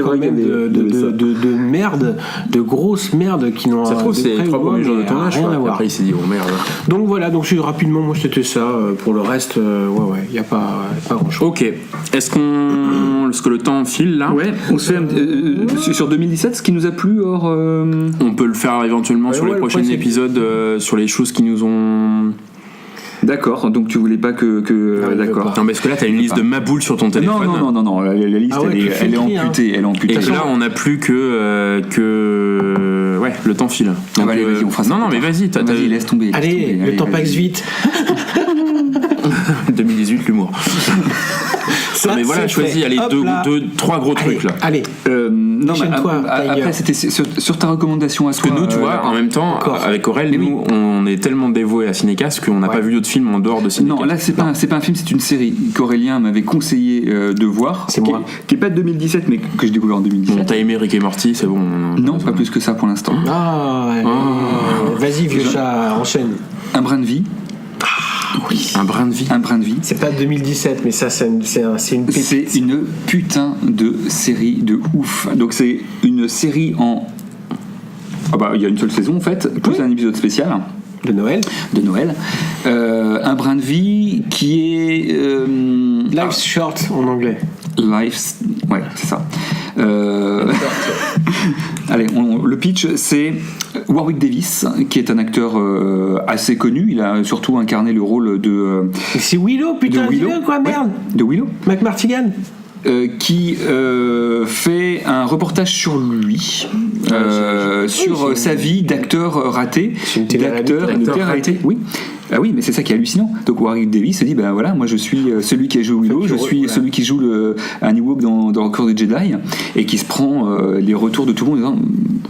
quand vrai même de merde, de grosses merdes qui n'ont. Ça se trouve c'est les 3 premiers jours de tournage. Après il s'est dit oh merde. Donc voilà, donc rapidement moi c'était ça. Pour le reste, il n'y a pas grand chose. Ok. Est-ce que le temps file là? Ouais. On se fait sur 2017 ce qui nous a plu hors. On peut le faire éventuellement sur les prochains épisodes sur les choses qui nous ont. D'accord, donc tu voulais pas que d'accord. Non, parce que là t'as une liste de maboules sur ton téléphone. Non, la liste elle est amputée, elle est amputée. Et là on n'a plus que ouais, le temps file. Donc, allez, vas-y, on fera ça. Non, mais vas-y, laisse tomber. Allez, le temps passe vite. 2018, l'humour. Mais voilà, choisis, allez, 3 gros trucs là. Allez. Non, mais après c'était sur ta recommandation à toi. Parce que nous, tu vois, en même temps, avec Aurel, nous, on est tellement dévoués à Cinécast qu'on n'a pas vu d'autres films en dehors de Cinécast. Non, là c'est pas un film, c'est une série qu'Aurélien m'avait conseillé de voir. C'est moi. Qui est pas de 2017, mais que j'ai découvert en 2017. Bon, t'as aimé Rick et Morty, c'est bon. Non, pas plus que ça pour l'instant. Vas-y, vieux chat, enchaîne. Un brin de vie. Oui. Un brin de vie. C'est pas 2017, mais ça, c'est une pépite. C'est une putain de série de ouf. Donc c'est une série en. Il y a une seule saison en fait, plus un épisode spécial. De Noël. Un brin de vie qui est. Life's Short en anglais. Life's. Ouais, c'est ça. Allez, le pitch, c'est Warwick Davis, qui est un acteur assez connu. Il a surtout incarné le rôle de. C'est Willow, putain, dis-le quoi, merde. De Willow. McMartigan. Qui fait un reportage sur lui, sur sa vie d'acteur raté. D'acteur raté, oui. Ah oui, mais c'est ça qui est hallucinant. Donc Warwick Davis se dit, ben voilà, moi je suis celui qui a joué Willow, je suis celui qui joue un Ewok dans Record du Jedi, et qui se prend les retours de tout le monde en disant,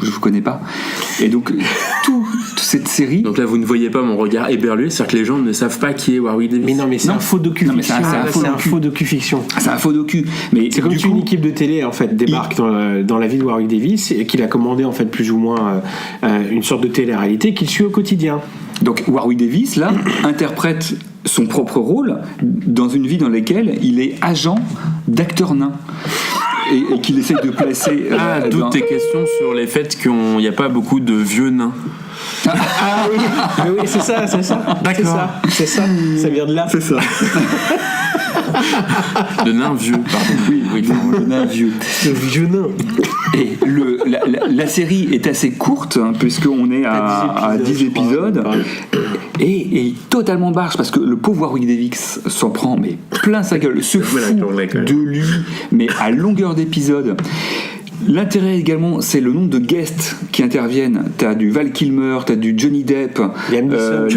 je vous connais pas. Et donc toute cette série. Donc là, vous ne voyez pas mon regard éberlué, c'est-à-dire que les gens ne savent pas qui est Warwick Davis. Mais non, mais c'est un faux docu-fiction. Non, mais c'est un faux docu-fiction. C'est un faux docu. Mais c'est comme si une équipe de télé en fait débarque dans la vie de Warwick Davis et qu'il a commandé en fait plus ou moins une sorte de télé-réalité qu'il suit au quotidien. Donc Warwick Davis là interprète son propre rôle dans une vie dans laquelle il est agent d'acteur nain. Et qu'il essaye de placer. D'où tes questions sur les faits qu'il n'y a pas beaucoup de vieux nains. Ah oui, mais oui, c'est ça. D'accord. C'est ça, ça vient de là. C'est ça. De nains vieux, pardon. Oui, de nains vieux. Le vieux nain. Et la série est assez courte, hein, puisqu'on est à 10 épisodes. Et totalement barge, parce que le pauvre Warwick Davis s'en prend mais plein sa gueule, se fout de lui, mais à longueur d'épisode. L'intérêt également, c'est le nombre de guests qui interviennent. T'as du Val Kilmer, t'as du Johnny Depp, Liam Neeson.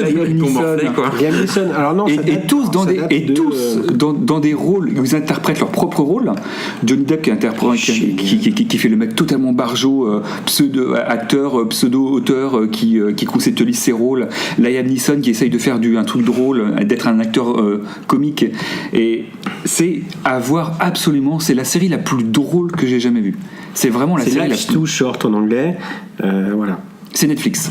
Alors non, et tous dans des rôles, ils interprètent leur propre rôle. Johnny Depp qui fait le mec totalement barjot, pseudo-acteur, pseudo-auteur qui conceptualise ses rôles. Liam Neeson qui essaye de faire un truc drôle, d'être un acteur comique. Et c'est à voir absolument, c'est la série la plus drôle que j'ai jamais vue. C'est vraiment la série Life's Too Short en anglais. Voilà. C'est Netflix.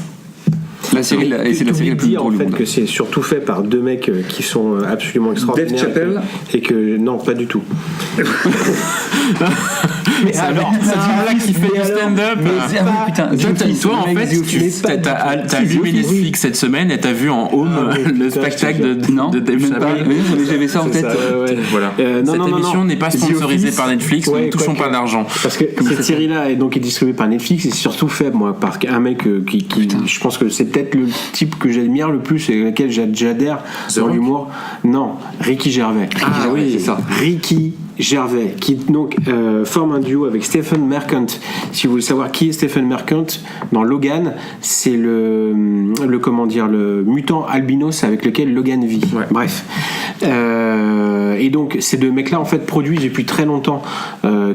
C'est la série la plus drôle en fait du monde. Que c'est surtout fait par deux mecs qui sont absolument extraordinaires. Dave Chappelle et que non, pas du tout. Mais alors, là qui fait du stand-up. Toi, en fait, t'as vu Netflix cette semaine et t'as vu en home le spectacle de Dave Chappelle. Mais j'avais ça en tête. Voilà. Cette émission n'est pas sponsorisée par Netflix, nous ne touchons pas d'argent. Parce que cette série-là est donc distribuée par Netflix et c'est surtout fait par un mec qui je pense que c'est peut-être le type que j'admire le plus et lequel j'adhère dans l'humour. Non, Ricky Gervais. Ah oui, c'est ça. Ricky Gervais, qui donc forme un duo avec Stephen Merchant. Si vous voulez savoir qui est Stephen Merchant, dans Logan, c'est le mutant albinos avec lequel Logan vit. Ouais. Bref. Et donc ces deux mecs-là en fait produisent depuis très longtemps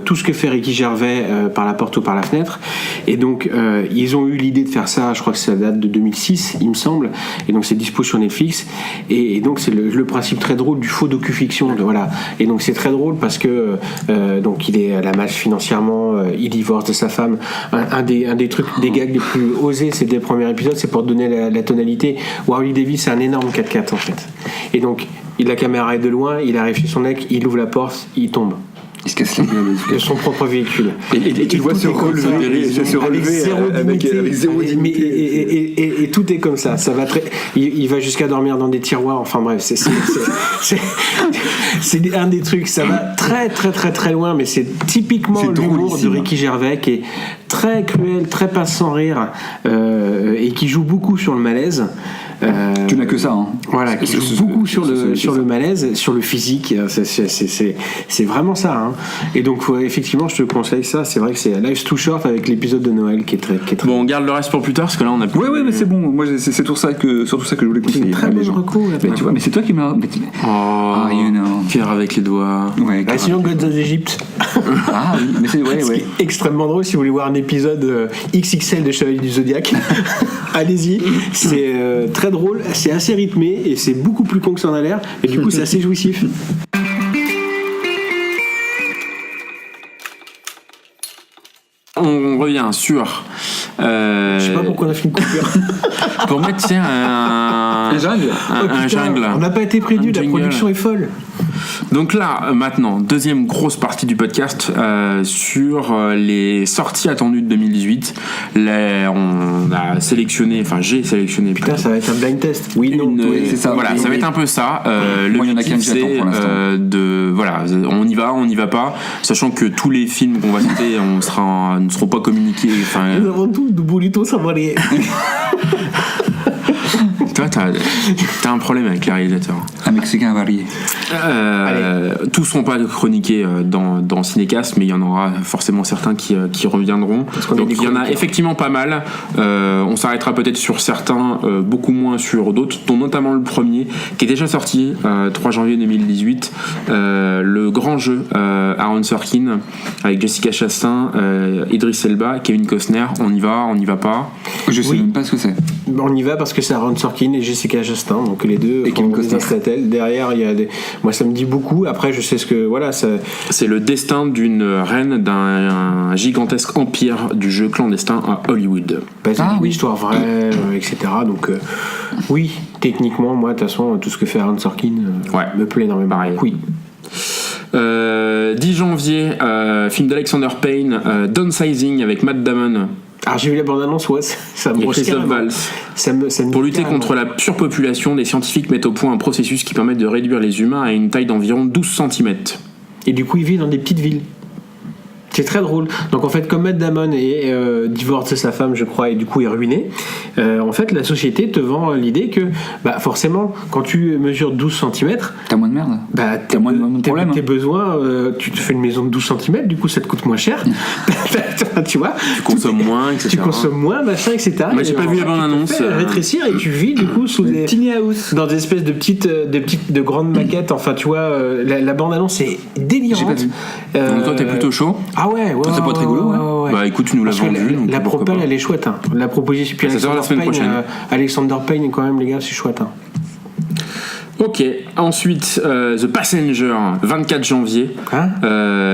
tout ce que fait Ricky Gervais par la porte ou par la fenêtre. Et donc ils ont eu l'idée de faire ça, je crois que ça date de 2006, il me semble. Et donc c'est dispo sur Netflix. Et donc c'est le principe très drôle du faux docu-fiction. Voilà. Et donc c'est très drôle parce que donc il est à la masse financièrement, il divorce de sa femme. Un des trucs, des gags les plus osés, c'est dès le premier épisode, c'est pour donner la tonalité. Warwick Davis, c'est un énorme 4x4 en fait. Et donc la caméra est de loin, il arrive chez son mec, il ouvre la porte, il tombe. Il se casse la gueule de son propre véhicule. Et tu le vois se relever avec zéro dignité. Et tout est comme ça. Ça va il va jusqu'à dormir dans des tiroirs. Enfin bref, c'est un des trucs. Ça va très très très très loin, mais c'est typiquement l'humour de Ricky Gervais qui est très cruel, très pas sans rire et qui joue beaucoup sur le malaise. Tu n'as que ça, hein. Voilà, qui joue beaucoup sur le malaise, sur le physique. C'est vraiment ça, hein. Et donc effectivement, je te conseille ça. C'est vrai que c'est Life's Too Short avec l'épisode de Noël qui est très. Bon, on garde le reste pour plus tard parce que là on a. Ouais, mais c'est bon. Moi, c'est surtout ça que je voulais conseiller. C'est très bon recours. Mais tu vois, mais c'est toi qui m'as. Faire avec les doigts. Ouais. Sinon, Gods of Egypt. Ah oui, mais c'est Ce qui est extrêmement drôle si vous voulez voir un épisode XXL de Chevalier du Zodiac. Allez-y, c'est très drôle, c'est assez rythmé et c'est beaucoup plus con que ça en a l'air et du coup c'est assez jouissif. On revient sur je sais pas pourquoi on a fait une coupure. pour mettre un jungle. Un jungle. On n'a pas été prévenu, la production est folle. Donc là, maintenant, deuxième grosse partie du podcast sur les sorties attendues de 2018. On a sélectionné, enfin j'ai sélectionné. Putain, ça va être un blind test. Oui, non. C'est ça. Voilà, ça va être un peu ça. Le but c'est voilà, on y va pas, sachant que tous les films qu'on va citer, ne seront pas communiqués. Nous avons tous de burritos savariés. Toi, t'as un problème avec les réalisateurs. Un Mexicain varié. Tous seront pas chroniqués dans Cinécast, mais il y en aura forcément certains qui reviendront. Donc il y en a effectivement pas mal. On s'arrêtera peut-être sur certains, beaucoup moins sur d'autres, dont notamment le premier, qui est déjà sorti 3 janvier 2018, le grand jeu Aaron Sorkin avec Jessica Chastain, Idris Elba, Kevin Costner. On y va pas. Je sais même pas ce que c'est. On y va parce que c'est Aaron Sorkin et Jessica Chastain, donc les deux. Et Kevin Costner. Derrière, il y a moi ça me dit beaucoup. Après, je sais ce que C'est le destin d'une reine d'un gigantesque empire du jeu clandestin à Hollywood. Une histoire vraie, etc. Donc oui, techniquement, moi de toute façon, tout ce que fait Aaron Sorkin me plaît énormément. Pareil. Oui. 10 janvier, film d'Alexander Payne, Downsizing avec Matt Damon. Alors j'ai vu la bande-annonce, ça me Et brosse Christophe carrément. Valls. Ça me Pour lutter carrément. contre la surpopulation, des scientifiques mettent au point un processus qui permet de réduire les humains à une taille d'environ 12 cm. Et du coup, il vit dans des petites villes. C'est très drôle. Donc en fait, comme Matt Damon est divorcé de sa femme, je crois, et du coup est ruiné, en fait, la société te vend l'idée que, forcément, quand tu mesures 12 cm, T'as moins de merde. T'as moins de problèmes. tes besoins, tu te fais une maison de 12 cm, du coup ça te coûte moins cher. Tu vois, Tu consommes moins, etc. tu consommes moins, machin, etc. Moi, j'ai pas vu la bande-annonce. Tu te fais rétrécir et tu vis du coup sous des Tiny house. dans des espèces de grandes maquettes. Enfin, tu vois, la bande-annonce est délirante. J'ai pas vu. Donc toi, t'es plutôt chaud. Ah ouais. Ça peut être rigolo, Bah écoute, tu nous l'as Parce que vendu. donc la pourquoi propale, pas. elle est chouette. Hein. La proposition. Puis Ça sort la semaine prochaine. Alexander Payne, quand même, les gars, c'est chouette. Hein. Ok, ensuite The Passenger, 24 janvier.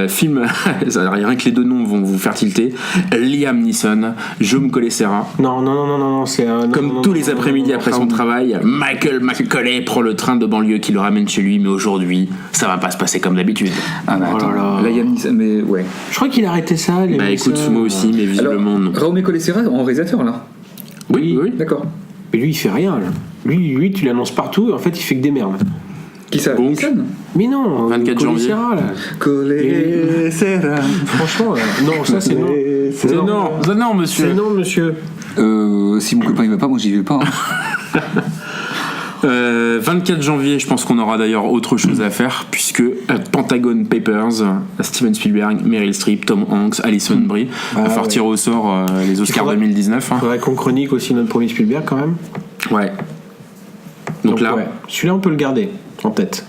Film, rien que les deux noms vont vous faire tilter. Liam Neeson, Jaume Collet-Serra. Non, c'est un. Comme tous les après-midi après son travail, Michael McCauley prend le train de banlieue qui le ramène chez lui, mais aujourd'hui, ça va pas se passer comme d'habitude. Ah bah Oh attends, là là. là Yannis, mais ouais. Je crois qu'il a arrêté ça. Liam Bah écoute, Neeson. moi aussi, mais visiblement non. Raume Collet-Serra en réalisateur là. Oui. D'accord. Mais lui, il fait rien. Là. Lui, tu l'annonces partout, et en fait, il fait que des merdes. Qui ça? Donc. Neeson Mais non, 24 janvier. Collet-Serra, là. Collet-Serra. Franchement, non, ça c'est non. C'est non, monsieur. C'est non, monsieur. Si mon copain il va pas, moi j'y vais pas. 24 janvier, je pense qu'on aura d'ailleurs autre chose à faire, puisque Pentagon Papers, Steven Spielberg, Meryl Streep, Tom Hanks, Alison Brie, va faire tirer au sort les Oscars faudrait- 2019. Hein. Faudrait qu'on chronique aussi notre premier Spielberg quand même. Ouais. Donc là, ouais. Celui-là, on peut le garder en tête.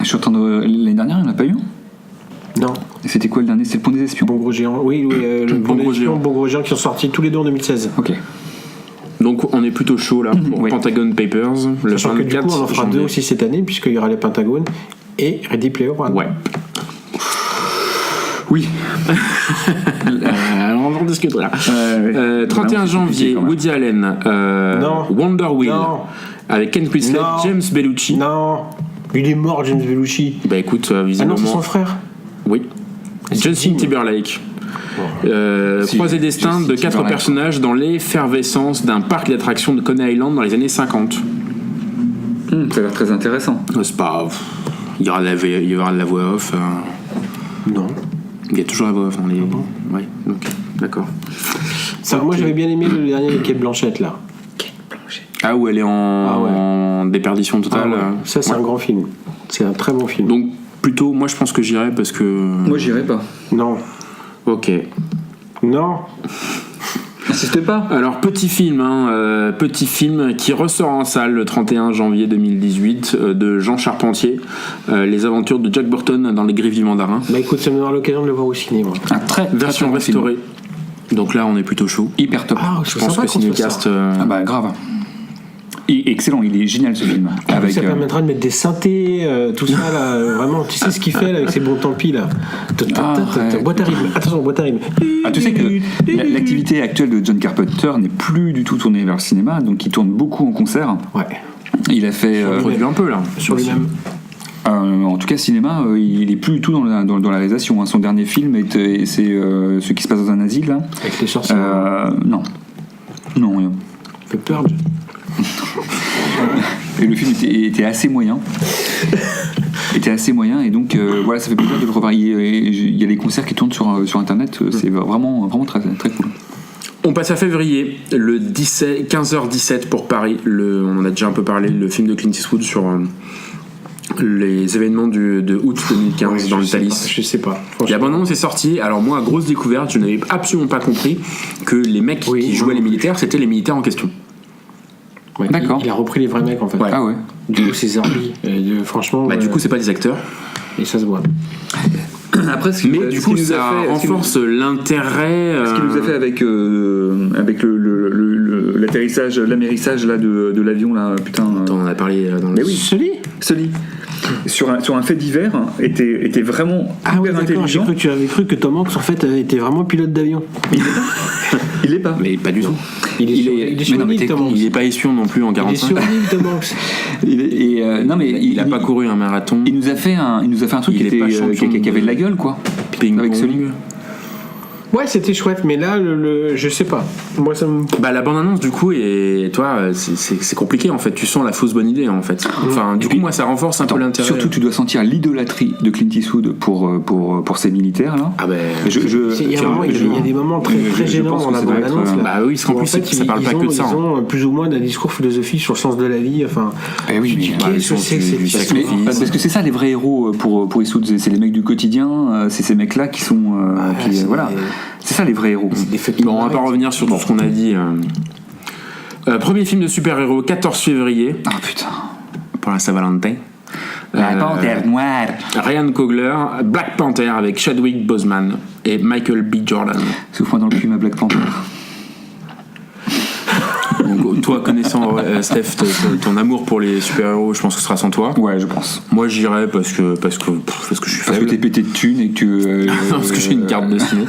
Je suis en train de. L'année dernière, il n'y en a pas eu. Non. Et c'était quoi le dernier? C'était le Pont des Espions. Bon gros géant. Oui, le Bon gros géant. Bon gros géant qui sont sortis tous les deux en 2016. Ok. donc on est plutôt chaud là pour Oui. Pentagon Papers. Le Sachant que du coup, on en fera janvier. deux aussi cette année, puisqu'il y aura les Pentagones et Ready Player One. Ouais. Oui. On en discutera. 31 Vraiment, janvier, c'est compliqué, Woody Allen, Non. Wonder Wheel, Non. avec Ken Winslet, Non. James Bellucci. Non, il est mort, James Belushi. Bah écoute, Ah non, visiblement. c'est son frère. Oui. Justin digne. Timberlake. Si, Croisé destin de Justin 4 Timberlake. personnages dans l'effervescence d'un parc d'attractions de Coney Island dans les années 50. Ça a l'air très intéressant. C'est pas. Il y aura de la voix off. Non. Il y a toujours la voix off dans les. Ouais, ok, d'accord. Ça, moi, j'avais bien aimé le dernier avec Kate Blanchett, là. Ah, où elle est en déperdition totale. Ah ouais. Ça, c'est Ouais. un grand film. C'est un très bon film. Donc, plutôt, moi je pense que j'irai parce que. Moi, j'irai pas. Non. Ok. Non. Insiste pas. Alors, petit film qui ressort en salle le 31 janvier 2018 de Jean Charpentier, Les aventures de Jack Burton dans les griffes du mandarin, Bah écoute, ça me donnera l'occasion de le voir au ciné, moi. Un très version très bon film. restaurée. Donc là, on est plutôt chaud. Hyper top. Ah, Je pense que Cinécast. Ah bah grave. Et excellent, il est génial ce film. Avec, Ça permettra de mettre des synthés, tout ça là, vraiment, tu sais ce qu'il fait là avec ses bons tant pis là. Arrête. Boîte à rythme, attention, boîte à rythme. Ah, tu sais que l'activité actuelle de John Carpenter n'est plus du tout tournée vers le cinéma, donc il tourne beaucoup en concert. Ouais, Il a fait. Produit un peu là. sur lui-même. En tout cas, cinéma, il est plus du tout dans la réalisation. Hein. Son dernier film, c'est ce qui se passe dans un asile. Là. Avec les sorciers. Non. Non, rien. Fait peur. Et le film était assez moyen. Et donc voilà, ça fait plaisir de le revoir. Il y a des concerts qui tournent sur internet, c'est vraiment très, très cool. On passe à février, le 15h17 pour Paris. On en a déjà un peu parlé, le film de Clint Eastwood sur les événements de août 2015 dans le Thalys. Je sais pas. La Franchement. bande-annonce est sortie. Alors moi, grosse découverte, je n'avais absolument pas compris que les mecs Oui, qui jouaient les militaires, c'était les militaires en question. Ouais, D'accord. Il a repris les vrais mecs en fait. Ouais. Ah ouais. Du coup, c'est Zerbi. Franchement. Bah, du coup, c'est pas des acteurs. Et ça se voit. Après, Mais du coup, ça renforce l'intérêt. Ce qu'il nous a fait avec l'atterrissage, l'amérissage là de l'avion là, putain. On en a parlé dans le. Mais oui. Sully Sur un fait divers était vraiment Ah oui, hyper d'accord. J'ai intelligent. cru que tu avais cru que Tom Hanks en fait était vraiment pilote d'avion. Il est pas. Mais pas du tout. Il est mais sur non, mais l'île, t'es Tom con, Hanks. Il est pas espion non plus en Il est 45. sur l'île, Tom Hanks. Non mais Il a pas couru un marathon. Il nous a fait un truc Il est qui pas champion avait de la de- gueule quoi. Ping Avec pong. Sully. Ouais, c'était chouette, mais là, je sais pas. Moi, ça me. Bah la bande-annonce du coup et toi c'est compliqué en fait. Tu sens la fausse bonne idée en fait. Enfin du coup moi ça renforce un peu l'intérêt. Surtout tu dois sentir l'idolâtrie de Clint Eastwood pour ces militaires là. Ah ben. Il y a des moments très je gênants pense dans que la ça doit bande-annonce. être, là. Bah oui, parce qu'en Où, plus, ça parle pas que de ça, Ils ont plus ou moins un discours philosophique sur le sens de la vie. Enfin, Eh oui, mais qu'est-ce que c'est que cette du histoire sacrifice. parce que c'est ça les vrais héros pour Eastwood, c'est les mecs du quotidien, c'est ces mecs là qui sont voilà. C'est ça les vrais héros. Bon, on va pas revenir sur tout ce qu'on a dit. Premier film de super-héros, 14 février, Ah putain. pour la Saint-Valentin. La panthère noire. Ryan Coogler, Black Panther avec Chadwick Boseman et Michael B. Jordan. Souffle-moi dans le cul ma Black Panther. Donc, toi, connaissant Steph, ton amour pour les super-héros, je pense que ce sera sans toi. Ouais, je pense. Moi, j'irai parce que je suis Parce que faible. t'es pété de thunes et que tu. Parce que j'ai une carte de ciné.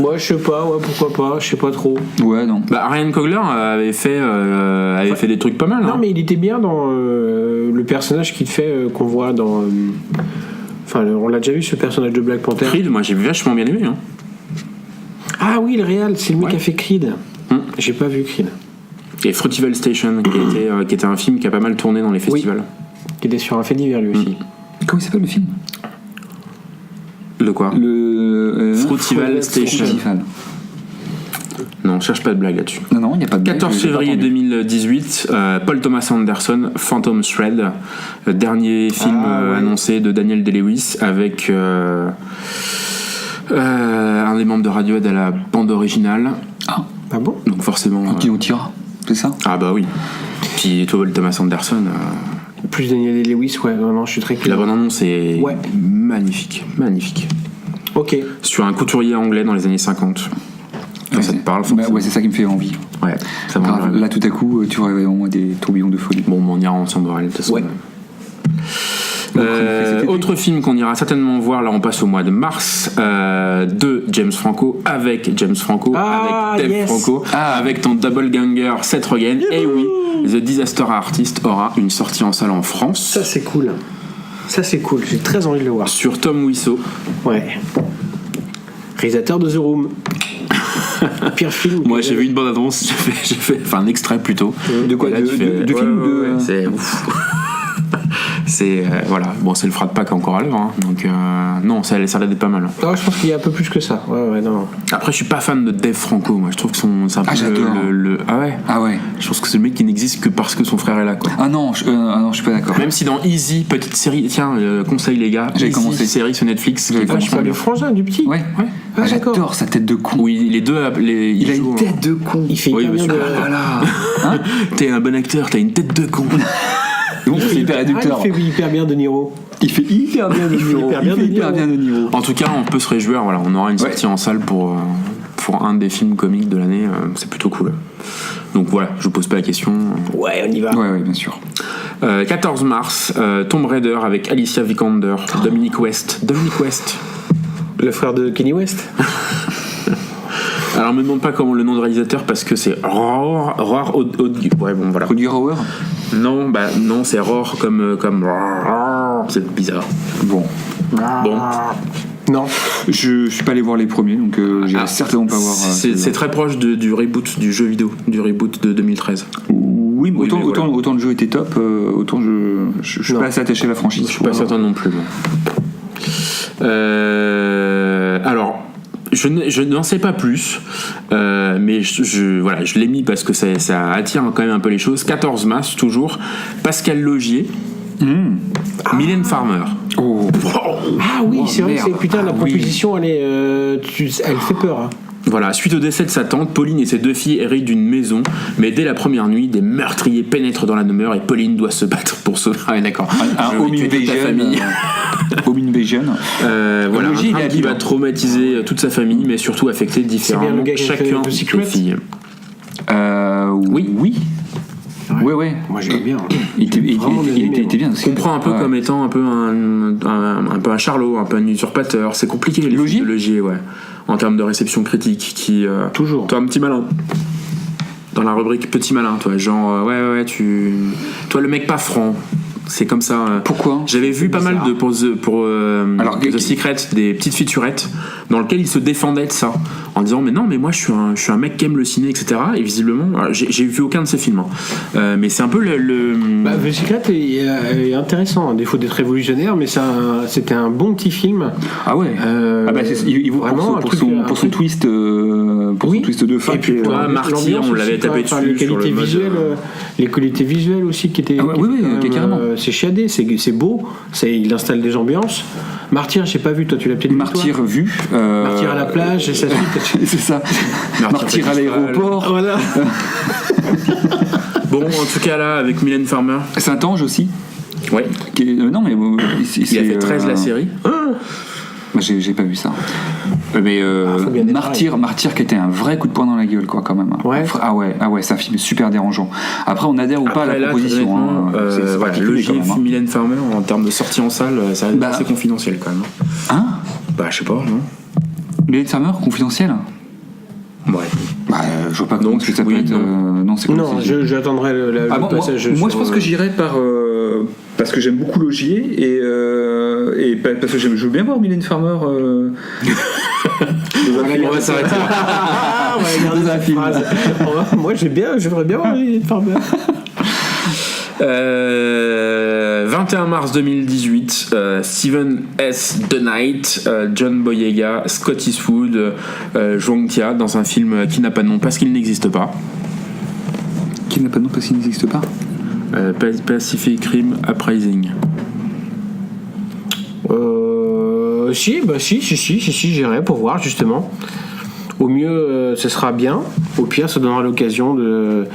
Moi, je sais pas, ouais, pourquoi pas, je sais pas trop. Ouais, non. Bah, Ryan Coogler avait fait des trucs pas mal. Non, hein. mais il était bien dans le personnage qu'il fait, qu'on voit dans. Enfin, on l'a déjà vu ce personnage de Black Panther. Creed, moi j'ai vachement bien aimé. Hein. Ah oui, le réal, c'est le mec Ouais. qui a fait Creed. J'ai pas vu Creed. Et Fruitvale Station, qui était un film qui a pas mal tourné dans les festivals. Qui était sur un fait divers lui aussi. Comment il s'appelle le film De quoi Fruitvale Station. Fruitvale. Non, cherche pas de blague là-dessus. Non, il n'y a pas de 14 février 2018, Paul Thomas Anderson, Phantom Thread, dernier film ouais. annoncé de Daniel Day-Lewis avec un des membres de Radiohead à la bande originale. Ah bon? Donc forcément. Qui on tira, c'est ça? Ah bah oui. Puis Paul Thomas Anderson. Plus Daniel Day-Lewis, ouais, non, je suis très La clair. bande-annonce est Ouais. magnifique, magnifique. Ok. Sur un couturier anglais dans les années 50. Quand ça te parle, Bah, forcément. ouais, c'est ça qui me fait envie. Ouais, ça va. Grave, là, tout à coup, tu réveilles en moi des tourbillons de folie. Bon, on ira ensemble voir de toute façon. Ouais. Autre film qu'on ira certainement voir, là on passe au mois de mars, de James Franco, avec James Franco, avec Dave yes. Franco, avec ton double ganger Seth Rogen. Et oui, The Disaster Artist aura une sortie en salle en France Ça, c'est cool. Ça, c'est cool. J'ai très envie de le voir. sur Tom Wiseau. Ouais. Réalisateur de The Room. Pire film. Moi j'ai vu une bande annonce, j'ai fait enfin un extrait plutôt. De quoi? Et là, De tu fais- film ou de. ouais, c'est ouf. C'est voilà, bon c'est le frat de Pâques encore à l'heure, hein, donc non ça a l'air d'être pas mal. Ah, je pense qu'il y a un peu plus que ça. Ouais, non. Après je suis pas fan de Dave Franco, moi je trouve que c'est un peu j'adore. ah ouais. Ah ouais. Je pense que c'est le mec qui n'existe que parce que son frère est là quoi. Ah non, je suis pas d'accord. Même si dans Easy, petite série, tiens, conseil les gars, J'ai Easy, commencé. série sur Netflix qui est Ah, je vachement parle bien. du frangin, du petit. Ouais. Ah, d'accord. J'adore sa tête de con. Oui, les deux, Il a jouent, une tête de con. Il fait Oui, hyper bien monsieur. de. Voilà. T'es un bon acteur, t'as une tête de con. Donc c'est hyper réducteur. Ah, il fait hyper bien de Niro. Il fait hyper bien de Niro. hyper bien Il fait de hyper Niro. bien de Niro. En tout cas, on peut se réjouir, voilà, on aura une sortie en salle pour un des films comiques de l'année, c'est plutôt cool. Donc voilà, je vous pose pas la question. Ouais, on y va. Ouais, bien sûr. 14 mars, Tomb Raider avec Alicia Vikander, Dominic West. Le frère de Kenny West. Alors me demande pas comment le nom de réalisateur parce que c'est Roar ouais bon voilà. Rudy Hauer. Non c'est Roar comme c'est bizarre. Bon. Non. Je suis pas allé voir les premiers, donc j'irai certainement pas voir. C'est très proche du reboot du jeu vidéo, du reboot de 2013. Oui, mais Oui, mais voilà. autant le jeu était top, autant je suis pas assez attaché à la franchise. Je suis pas certain non plus. Bon. Alors, je n'en sais pas plus, mais je l'ai mis parce que ça attire quand même un peu les choses. 14 mars, toujours. Pascal Logier, Mylène Farmer. Oh. Ah oui, c'est vrai, merde. putain, la Ah oui. proposition, elle fait peur. Hein. Voilà, suite au décès de sa tante, Pauline et ses 2 filles héritent d'une maison, mais dès la première nuit, des meurtriers pénètrent dans la demeure et Pauline doit se battre pour sauver. Ah, d'accord. Un Je vais home tuer toute ta invasion. famille. Home invasion. Voilà, Le J, un il est drame qui habile, va hein. traumatiser toute sa famille, mais surtout affecter bien différemment le gars qui a fait chacun The des Secret filles. Oui. Ouais. Moi, j'aime bien. hein. Il était Vraiment bien. On comprend un peu Ouais. comme étant un peu un charlot, un peu un usurpateur. C'est compliqué les Logier films de Logier, ouais. En termes de réception critique, qui Toujours. toi un petit malin. Dans la rubrique petit malin, toi, genre toi le mec pas franc. C'est comme ça. Pourquoi? J'avais vu pas mal de pour Alors, The Secret, des petites featurettes dans lesquelles il se défendait de ça en disant mais non mais moi je suis un mec qui aime le ciné, etc. Et visiblement alors, j'ai vu aucun de ces films mais c'est un peu The Secret est intéressant, à défaut d'être révolutionnaire, mais c'était un bon petit film. Ah ouais. Il vaut vraiment pour son twist Oui. twist de fin. Et puis pour Martyr, l'ambiance on l'avait aussi, tapé enfin, dessus les sur le qualités mode, visuelles, les qualités visuelles aussi qui étaient. Ah ouais, qui oui, étaient quand même, carrément. c'est chiadé, c'est beau, il installe des ambiances. Martyr, j'ai pas vu, toi tu l'as peut-être vu. Martyr toi vu. Martyr à la plage, et ça suit. C'est ça. Martyr Martyr à l'aéroport. Voilà. bon en tout cas là avec Mylène Farmer Saint-Ange aussi. ouais Non mais il a fait 13 la série. Moi, j'ai pas vu ça. Mais faut bien Martyr qui était un vrai coup de poing dans la gueule, quoi, quand même. Ouais. Ah ouais, c'est un film super dérangeant. Après, on adhère ou pas à Après la là, proposition. honnêtement, C'est voilà, particulier, Logier, quand même, hein. Mylène Farmer en termes de sortie en salle, ça reste assez confidentiel quand même. Hein? Bah je sais pas, non. Mylène Farmer, confidentiel? Ouais. Bah, je vois pas Donc, comment ce que ça peut oui, être. Non, c'est Non, j'attendrai le Ah bon, passage. moi je sur, pense que j'irai parce que j'aime beaucoup Logier et parce que je veux bien voir Mylène Farmer. On va s'arrêter là. Ah, ouais, regardez la phrase. Moi j'aimerais bien voir les Farmer. 21 mars 2018, Steven S. The Knight, John Boyega, Scott Eastwood, Zhuang Tia dans un film qui n'a pas de nom parce qu'il n'existe pas. Qui n'a pas de nom parce qu'il n'existe pas. Pacific Rim Uprising. Si, j'irai pour voir justement. Au mieux, ce sera bien. Au pire, ça donnera l'occasion de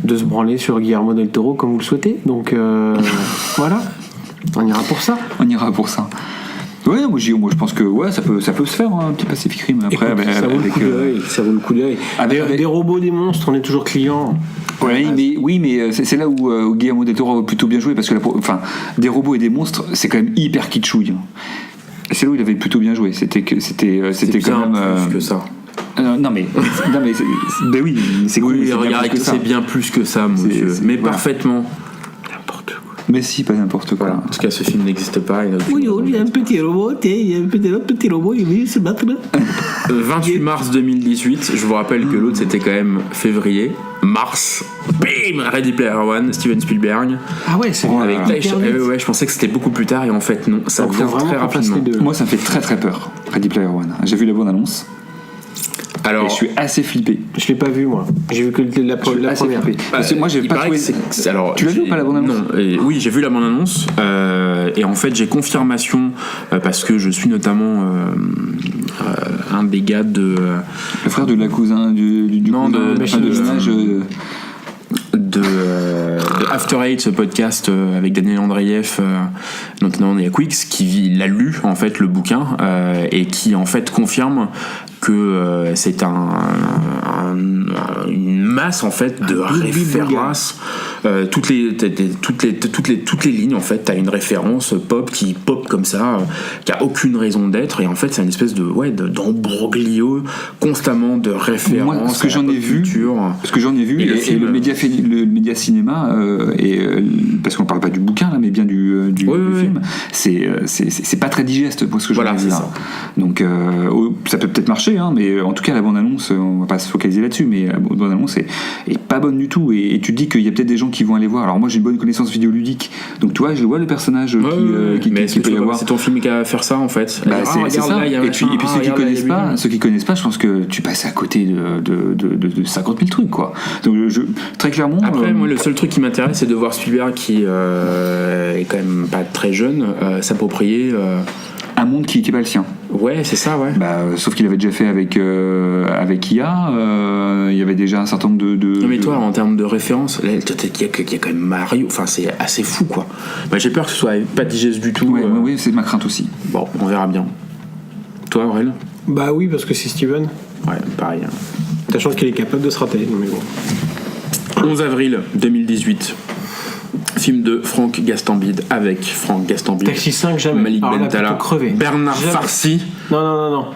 se branler sur Guillermo del Toro comme vous le souhaitez. Donc voilà, on ira pour ça. Ouais, moi je pense que ouais, ça peut se faire un petit Pacific Rim. Après, Écoute, ça vaut le coup d'œil. Ça vaut le coup d'œil. Des robots, des monstres, on est toujours client. Ouais, mais c'est là où Guillermo del Toro a plutôt bien joué parce que des robots et des monstres, c'est quand même hyper kitschouille. Et c'est là où il avait plutôt bien joué. C'était quand même plus que ça. non mais oui, c'est cool. Oui, c'est bien regardez plus que c'est bien plus que ça, monsieur. Mais voilà. Parfaitement. Mais si, pas n'importe quoi. Voilà. En tout cas, ce film n'existe pas. Oui, il y a un petit robot, il y a un petit robot, il veut se battre. 28 mars 2018, je vous rappelle que l'autre c'était quand même février. Mars, bim, Ready Player One, Steven Spielberg. Ah ouais, c'est Avec ouais, je pensais que c'était beaucoup plus tard et en fait non, ça vient très rapidement. Moi, ça me fait très très peur. Ready Player One. J'ai vu la bonne annonce. Alors, et je suis assez flippé. Je l'ai pas vu moi. J'ai vu que la première. Parce que moi j'ai pas trouvé. Alors, tu l'as vu ou pas la bande annonce? Non. Oui, j'ai vu la bande annonce et en fait j'ai confirmation parce que je suis notamment un des gars de le frère de la cousin du non cousin, de After Eight, ce podcast avec Daniel Andreev, notamment il y a Quix qui l'a lu en fait le bouquin et qui en fait confirme que c'est une masse en fait de références. Toutes les lignes en fait, t'as une référence pop qui pop comme ça, qui a aucune raison d'être et en fait c'est une espèce d'embroglio constamment de références. Moi, ce que j'en ai vu, et le média cinéma parce qu'on parle pas du bouquin là, mais bien du film, c'est pas très digeste pour ce que j'en ai vu là. Donc ça peut peut-être marcher. trancher, hein, mais en tout cas la bande-annonce, on va pas se focaliser là-dessus, mais la bande-annonce est pas bonne du tout. Et tu te dis qu'il y a peut-être des gens qui vont aller voir. Alors moi j'ai une bonne connaissance vidéoludique, donc tu vois, je vois le personnage qui peut y avoir. C'est ton film qui va faire ça en fait. C'est ça. Et puis ceux qui connaissent pas, je pense que tu passes à côté de 50 000 trucs, quoi. Donc très clairement. Après, moi le seul truc qui m'intéresse, c'est de voir Spielberg qui est quand même pas très jeune, s'approprier un monde qui n'était pas le sien. Ouais, c'est ça, ouais. Sauf qu'il avait déjà fait avec IA. Il y avait déjà un certain nombre de. Non, mais toi, en termes de référence, il y a quand même Mario. Enfin, c'est assez fou, quoi. J'ai peur que ce soit pas digeste du tout. Oui, c'est ma crainte aussi. Bon, on verra bien. Toi, Aurel ? Bah oui, parce que c'est Steven. Ouais, pareil. Sachant qu'il est capable de se rater. Mais bon. 11 avril 2018. Film de Franck Gastambide avec Franck Gastambide. Taxi 5, jamais. Malik Bentala, Bernard jamais. Farsi. Non.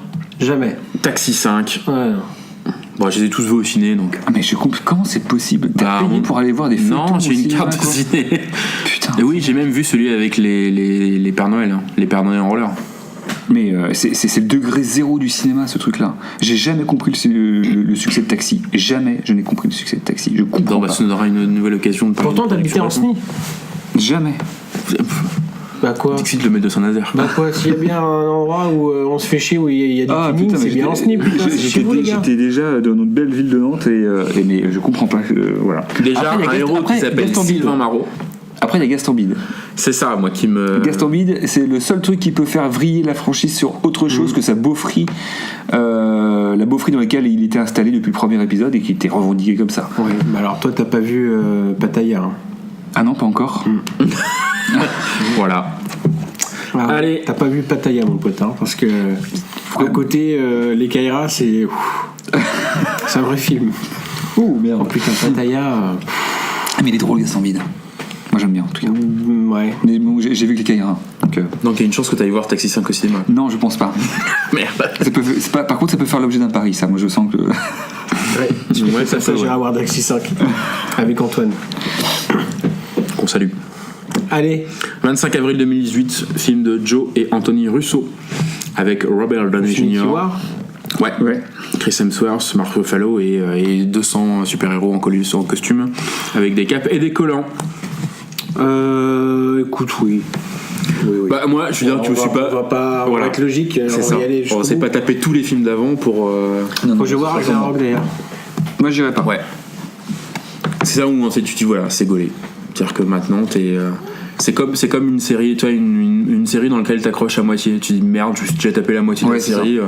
Jamais. Taxi 5. Ouais, non. Bon, je les ai tous vus au ciné, donc. Ah, mais je comprends, comment c'est possible? T'as payé pour aller voir des films? Non, j'ai une carte de ciné. Putain. Et oui, j'ai même vu celui avec les Pères Noël, hein. Les Pères Noël en roller. Mais c'est le degré zéro du cinéma, ce truc-là. J'ai jamais compris le succès de Taxi. Jamais je n'ai compris le succès de Taxi. Je comprends pas. Ça nous aura une nouvelle occasion de parler. Pourtant, t'habitais en SNI. Jamais. Bah quoi? Dixit le met de Saint-Nazaire. Bah quoi? S'il y a bien un endroit où on se fait chier, où il y a des tunings, c'est bien en SNI. J'étais déjà dans notre belle ville de Nantes mais je comprends pas. Voilà. Déjà, un héros qui s'appelle Sylvain Marot. Après, il y a Gastambide. C'est ça, moi, qui me... Gastambide, c'est le seul truc qui peut faire vriller la franchise sur autre chose que sa beaufrie. La beaufrie dans laquelle il était installé depuis le premier épisode et qui était revendiqué comme ça. Oui, mais alors toi, t'as pas vu Pattaya, hein. Ah non, pas encore. Voilà. Alors, allez. T'as pas vu Pattaya, mon pote, hein, parce que à côté, les Kaira, c'est un vrai film. Oh merde. Oh putain, Pattaya... Mais il est drôle, Gastambide. Moi j'aime bien en tout cas. Ouais. Mais bon, j'ai vu que les Kaira. Donc il y a une chance que tu ailles voir Taxi 5 au cinéma. Non, je pense pas. Merde. Par contre, ça peut faire l'objet d'un pari, ça. Moi je sens que. Ouais, ça j'irai voir Taxi 5 avec Antoine. Qu'on salue. Allez. 25 avril 2018, film de Joe et Anthony Russo avec Robert Downey Jr. Ouais. Chris Hemsworth, Mark Ruffalo et 200 super-héros en costume avec des capes et des collants. Écoute, oui. Bah moi, je veux dire que je suis pas. On va être logique. C'est ça. On s'est pas tapé tous les films d'avant pour. Faut que je vois Ragnarok d'ailleurs. Moi, j'irai pas. Ouais. C'est ça où en fait tu dis voilà, c'est gaulé. C'est-à-dire que maintenant t'es. C'est comme une série, tu vois, une série dans laquelle t'accroches à moitié. Tu dis merde, je me suis déjà tapé la moitié de la série.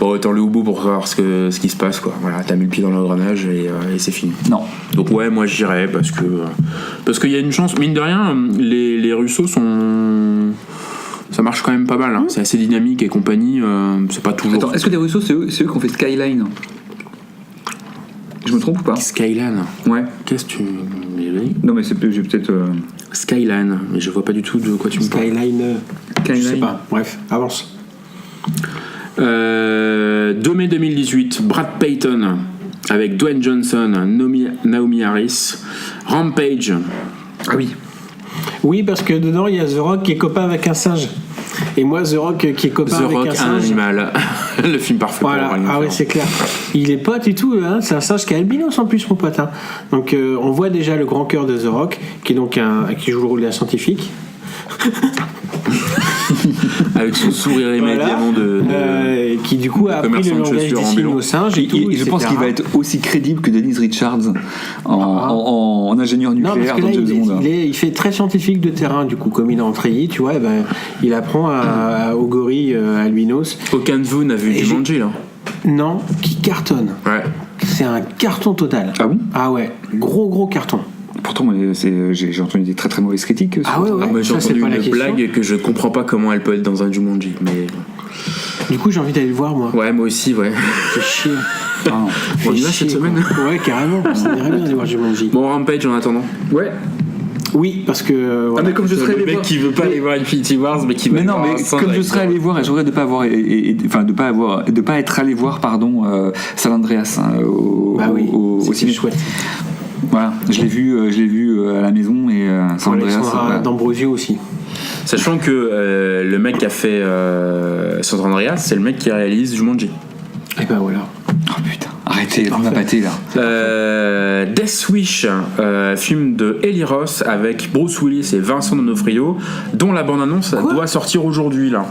Autant le au bout pour savoir ce qui se passe, quoi. Voilà, t'as mis le pied dans l'engrenage et c'est fini. Non. Donc ouais, moi j'irais parce qu'il y a une chance. Mine de rien, les Russos sont. Ça marche quand même pas mal. Hein. C'est assez dynamique et compagnie. C'est pas toujours. Attends, est-ce que les Russos, c'est eux qui ont fait Skyline? Je me trompe ou pas? Skyline. Ouais. Qu'est-ce que tu. Non, mais j'ai peut-être. Skyline, mais je vois pas du tout de quoi tu me parles. Skyline. Je sais pas. Bref, avance. 2 mai 2018, Brad Payton avec Dwayne Johnson, Naomi Harris, Rampage. Ah oui. Oui, parce que dedans il y a The Rock qui est copain avec un singe. Et moi, The Rock qui est copain The avec Rock, un singe. animal. Le film parfait. Voilà. Pour Ah ouais, c'est clair. Il est pote et tout. Hein. C'est un singe qui a albinos en plus, mon pote. Hein. Donc, on voit déjà le grand cœur de The Rock, qui est donc qui joue le rôle d'un scientifique. Avec son sourire immédiatement qui du coup a appris le langage des signes aux singes et tout. Je pense qu'il va être aussi crédible que Dennis Richards en ingénieur nucléaire dans James Bond. Il fait très scientifique de terrain, du coup, comme il est en treillis, tu vois, il apprend aux gorilles albinos. Aucun de vous n'a vu Jumanji, là? Non, qui cartonne. Ouais. C'est un carton total. Ah bon? Ah ouais, gros carton. Pourtant, j'ai entendu des très très mauvaises critiques. Ah ouais. Moi, j'ai ça, entendu c'est pas une blague que je comprends pas comment elle peut être dans un Jumanji, mais. Du coup, j'ai envie d'aller le voir, moi. Ouais, moi aussi, ouais. Fait chier. On y va cette semaine? Ouais, carrément. Ça irait bien d'aller voir Jumanji. Bon, Rampage en attendant. Ouais. Oui, parce que. Ah, mais comme je serais le mec qui veut pas aller voir Infinity Wars, mais qui va. Mais non, mais comme je serais allé voir, et je regrette de pas avoir, de pas être allé voir, San Andreas au ciné. Chouette. Voilà, je l'ai vu à la maison et San Andreas. D'Ambrosio aussi. Sachant que le mec qui a fait San Andreas, c'est le mec qui réalise Jumanji. Et ben voilà. Oh putain, arrêtez, on m'a batté là. Death Wish, film de Eli Roth avec Bruce Willis et Vincent D'Onofrio, dont la bande-annonce doit sortir aujourd'hui là.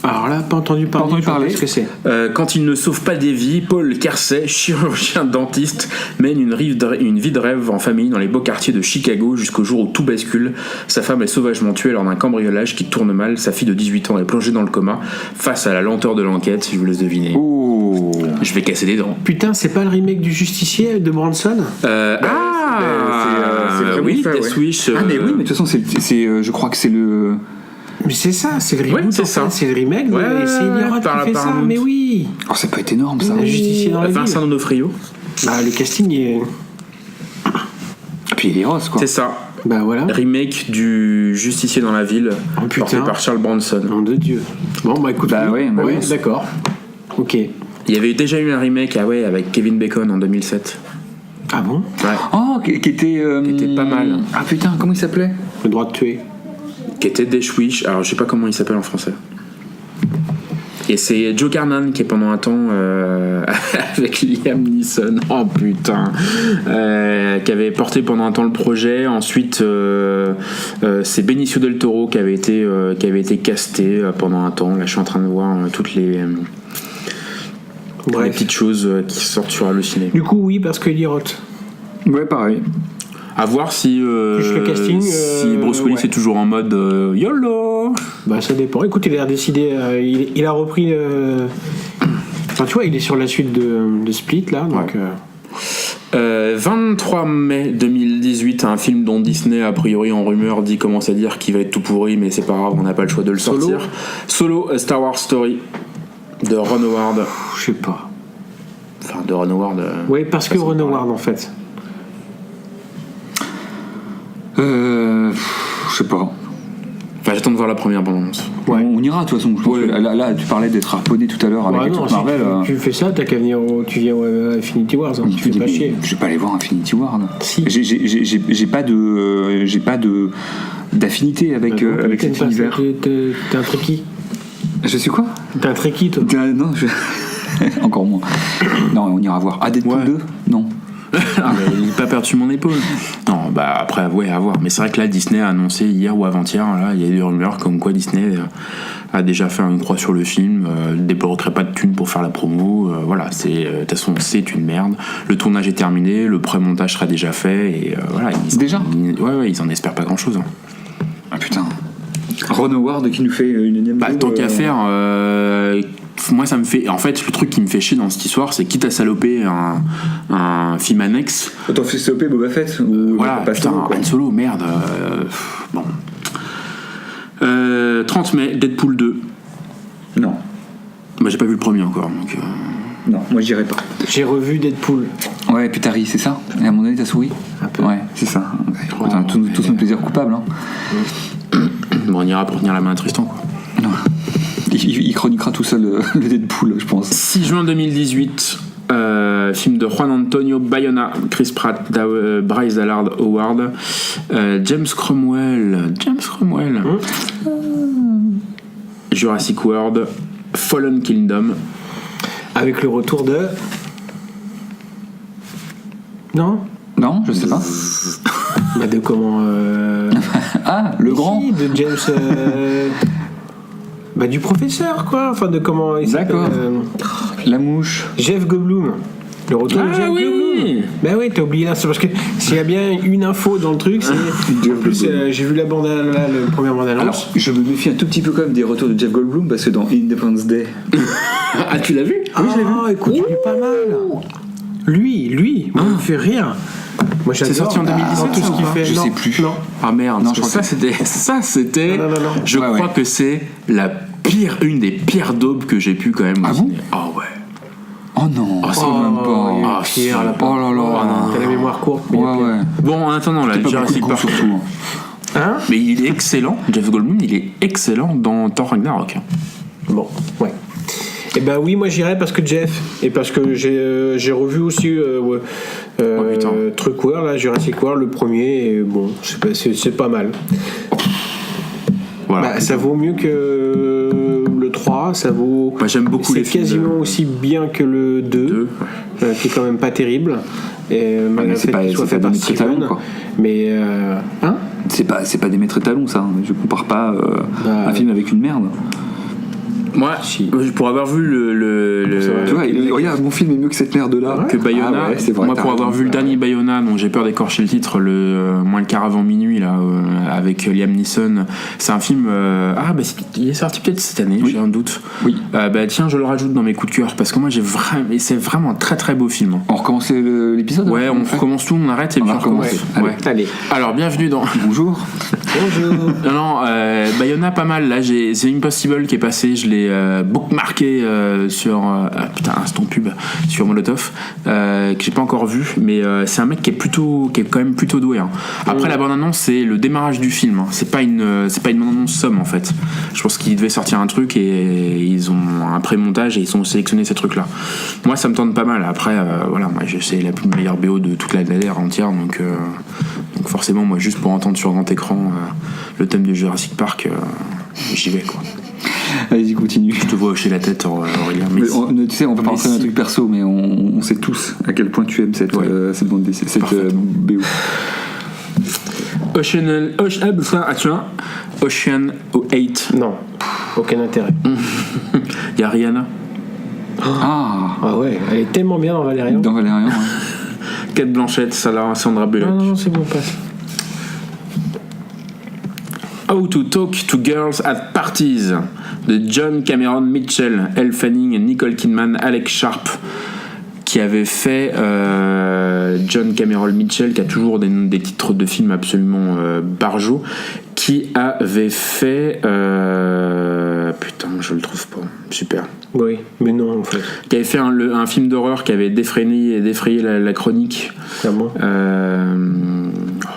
Alors là, pas entendu parler. Qu'est-ce que c'est? Quand il ne sauve pas des vies, Paul Kersey, chirurgien dentiste, mène une vie de rêve en famille dans les beaux quartiers de Chicago jusqu'au jour où tout bascule. Sa femme est sauvagement tuée lors d'un cambriolage qui tourne mal. Sa fille de 18 ans est plongée dans le coma. Face à la lenteur de l'enquête, je vous laisse deviner. Oh. Je vais casser des dents. Putain, c'est pas le remake du Justicier de Branson? Oui, fait, Death Wish. Ah mais oui, mais de toute façon je crois que c'est le... Mais c'est ça, c'est le reboot. Ouais, c'est ça. C'est le remake. Ouais, et c'est Eli Roth par qui fait ça. Paramount. Mais oui. Oh, ça peut être énorme ça. Le Justicier dans la ville. Vincent D'Onofrio. Bah, le casting est. Et puis Eli Roth quoi. C'est ça. Bah voilà. Remake du Justicier dans la ville, Oh, putain. porté par Charles Bronson. Nom de Dieu. Bon, bah écoute. Bah oui, bah oui. D'accord. Ok. Il y avait déjà eu un remake avec Kevin Bacon en 2007. Ah bon? Ouais. Oh, qui était... Qui était pas mal. Ah putain, comment il s'appelait? Le droit de tuer. Qui était Death Wish. Alors je sais pas comment il s'appelle en français. Et c'est Joe Carnan qui est pendant un temps avec Liam Neeson. Oh putain. Qui avait porté pendant un temps le projet. Ensuite c'est Benicio del Toro qui avait été casté pendant un temps. Là je suis en train de voir toutes les petites choses qui sortent sur Allociné. Du coup, oui, parce que Eli Roth. Ouais, pareil. À voir si le casting, si Bruce Willis ouais. est toujours en mode YOLO. Bah ça dépend. Écoute, il a décidé. Il a repris. Enfin, tu vois, il est sur la suite de Split là. Donc. Ouais. 23 mai 2018, un film dont Disney, a priori en rumeur, commence à dire qu'il va être tout pourri, mais c'est pas grave, on n'a pas le choix de le sortir. Solo, A Star Wars Story de Ron Howard. Je sais pas. Enfin, de Ron Howard. Oui, parce que Ron Howard en fait. Je sais pas. Enfin, j'attends de voir la première bande-annonce. Ouais. On ira de toute façon. Je pense que là, tu parlais d'être harponné tout à l'heure avec les non, trucs si Marvel. tu fais ça, t'as qu'à venir. Tu viens à Infinity Wars. Hein, tu fais pas chier. Je vais pas aller voir Infinity War. Si. J'ai pas de d'affinité avec avec cet univers. T'es un trekkie. Je suis quoi? T'es un trekkie toi. Non, encore moins. Non, on ira voir. Ah, Deadpool 2? Non. Ah, mais il n'a pas perdu mon épaule. Non, bah après, ouais, à voir. Mais c'est vrai que là, Disney a annoncé hier ou avant-hier, là, il y a des rumeurs comme quoi Disney a déjà fait une croix sur le film, débloquerait pas de thunes pour faire la promo. Voilà, de toute façon, c'est une merde. Le tournage est terminé, le pré-montage sera déjà fait, et voilà. Déjà ils en espèrent pas grand-chose. Hein. Ah putain. Ron Howard qui nous fait une énième. Bah, tant qu'à faire. Moi ça me fait, en fait le truc qui me fait chier dans cette histoire, c'est quitte à saloper un film annexe, Autant fait stopper Boba Fett ou voilà, pas putain, Solo, quoi. Han Solo, merde. Bon. 30 mai, Deadpool 2. Non. Bah, j'ai pas vu le premier encore, donc. Non, moi j'irai pas. J'ai revu Deadpool. Ouais, Putari, c'est ça? Et à un moment donné, t'as souri? Un peu. Ouais, c'est ça. Putain, tous nos plaisirs coupables. Hein. Bon, on ira pour tenir la main à Tristan, quoi. Non. Il chroniquera tout seul le Deadpool, je pense. 6 juin 2018, film de Juan Antonio Bayona, Chris Pratt, Bryce Dallas Howard, James Cromwell, Jurassic World, Fallen Kingdom. Avec le retour de. Non? Non, je sais pas. Bah de comment. Ah, le grand. Si, de James. Bah du professeur quoi. Enfin de comment. Il D'accord. s'appelle, La mouche. Jeff Goldblum. Le retour de Jeff Goldblum. Bah oui, t'as oublié là. C'est parce que s'il y a bien une info dans le truc, c'est. En plus, j'ai vu la bande là, le premier bande annonce. Alors, je me méfie un tout petit peu quand même des retours de Jeff Goldblum parce que dans Independence Day. Ah, tu l'as vu? Ah, écoute, il est pas mal. Lui, moi, il me fait rire. Moi, j'adore. C'est sorti en 2017, dans tout ce qu'il fait. Je Non, sais plus. Non. Ah merde, Non, parce que je crois ça c'était. Non. Je Ouais, crois ouais. que c'est une des pires daubes que j'ai pu quand même. Ah bon? Ah ouais. Oh non. Oh, c'est même pas. Ah, Pierre, là, Oh là là. T'as la mémoire courte. Mais Ouais, ouais. Bon, en attendant, là, T'es pas Jurassic beaucoup Park. surtout. Hein? Mais il est excellent. Jeff Goldblum, il est excellent dans Thor Ragnarok. Bon, ouais. Et ben oui, moi j'irais parce que Jeff et parce que j'ai revu aussi putain. Truc World, là, Jurassic World, le premier, et bon, c'est pas mal. Voilà. Bah, ça vaut mieux que le 3, ça vaut. Moi, j'aime beaucoup les films quasiment de- aussi bien que le 2, qui est quand même pas terrible. Et malgré mais le c'est fait pas- qu'il soit c'est fait pas par des maîtres étalons, Steven. quoi. Mais. Hein C'est pas des maîtres étalons, ça. Je compare pas un film avec une merde. Moi, pour avoir vu Tu vois, regarde, mon film est mieux que cette merde-là. que Bayona, Ah ouais, c'est vrai, moi t'as pour avoir raison. vu le dernier Bayona, dont j'ai peur d'écorcher le titre, moins le quart avant minuit là, avec Liam Neeson, c'est un film. Il est sorti peut-être cette année, j'ai un doute. Oui. Tiens, je le rajoute dans mes coups de cœur parce que moi c'est vraiment un très très beau film. On recommence l'épisode? Ouais, alors, on recommence tout, on arrête et puis on recommence. Allez. Ouais. Allez. Alors bienvenue dans. Bonjour. Bonjour. Non, Bayona pas mal. Là, j'ai The Impossible qui est passé. Je l'ai bookmarké sur instant pub sur Molotov, que j'ai pas encore vu. Mais c'est un mec qui est quand même plutôt doué. Hein. Après la bande annonce, c'est le démarrage du film. Hein. C'est pas une bande annonce somme en fait. Je pense qu'il devait sortir un truc et ils ont un pré-montage et ils ont sélectionné ces trucs là. Moi, ça me tente pas mal. Après, voilà, moi, c'est la plus meilleure BO de toute la DDR entière, donc forcément, moi, juste pour entendre sur grand écran le thème de Jurassic Park, j'y vais quoi. Allez-y, continue. Je te vois hocher la tête, Aurélien. Mais Tu sais, on va pas rentrer dans un si. truc perso, mais on sait tous à quel point tu aimes cette bande dessinée, cette BO. Ocean 8. Non, aucun intérêt. Il y a Rihanna. Ah, Ah ouais, elle est tellement bien dans Valérian. dans Valérian. Ouais. Kate Blanchett, Sandra Bullock. Non, c'est bon, passe. How to Talk to Girls at Parties de John Cameron Mitchell, Elle Fanning, Nicole Kidman, Alex Sharp, qui avait fait John Cameron Mitchell, qui a toujours des titres de films absolument barjots, qui avait fait putain, je le trouve pas, super, Oui, mais non, en fait, qui avait fait un film d'horreur qui avait défrayé la chronique, clairement.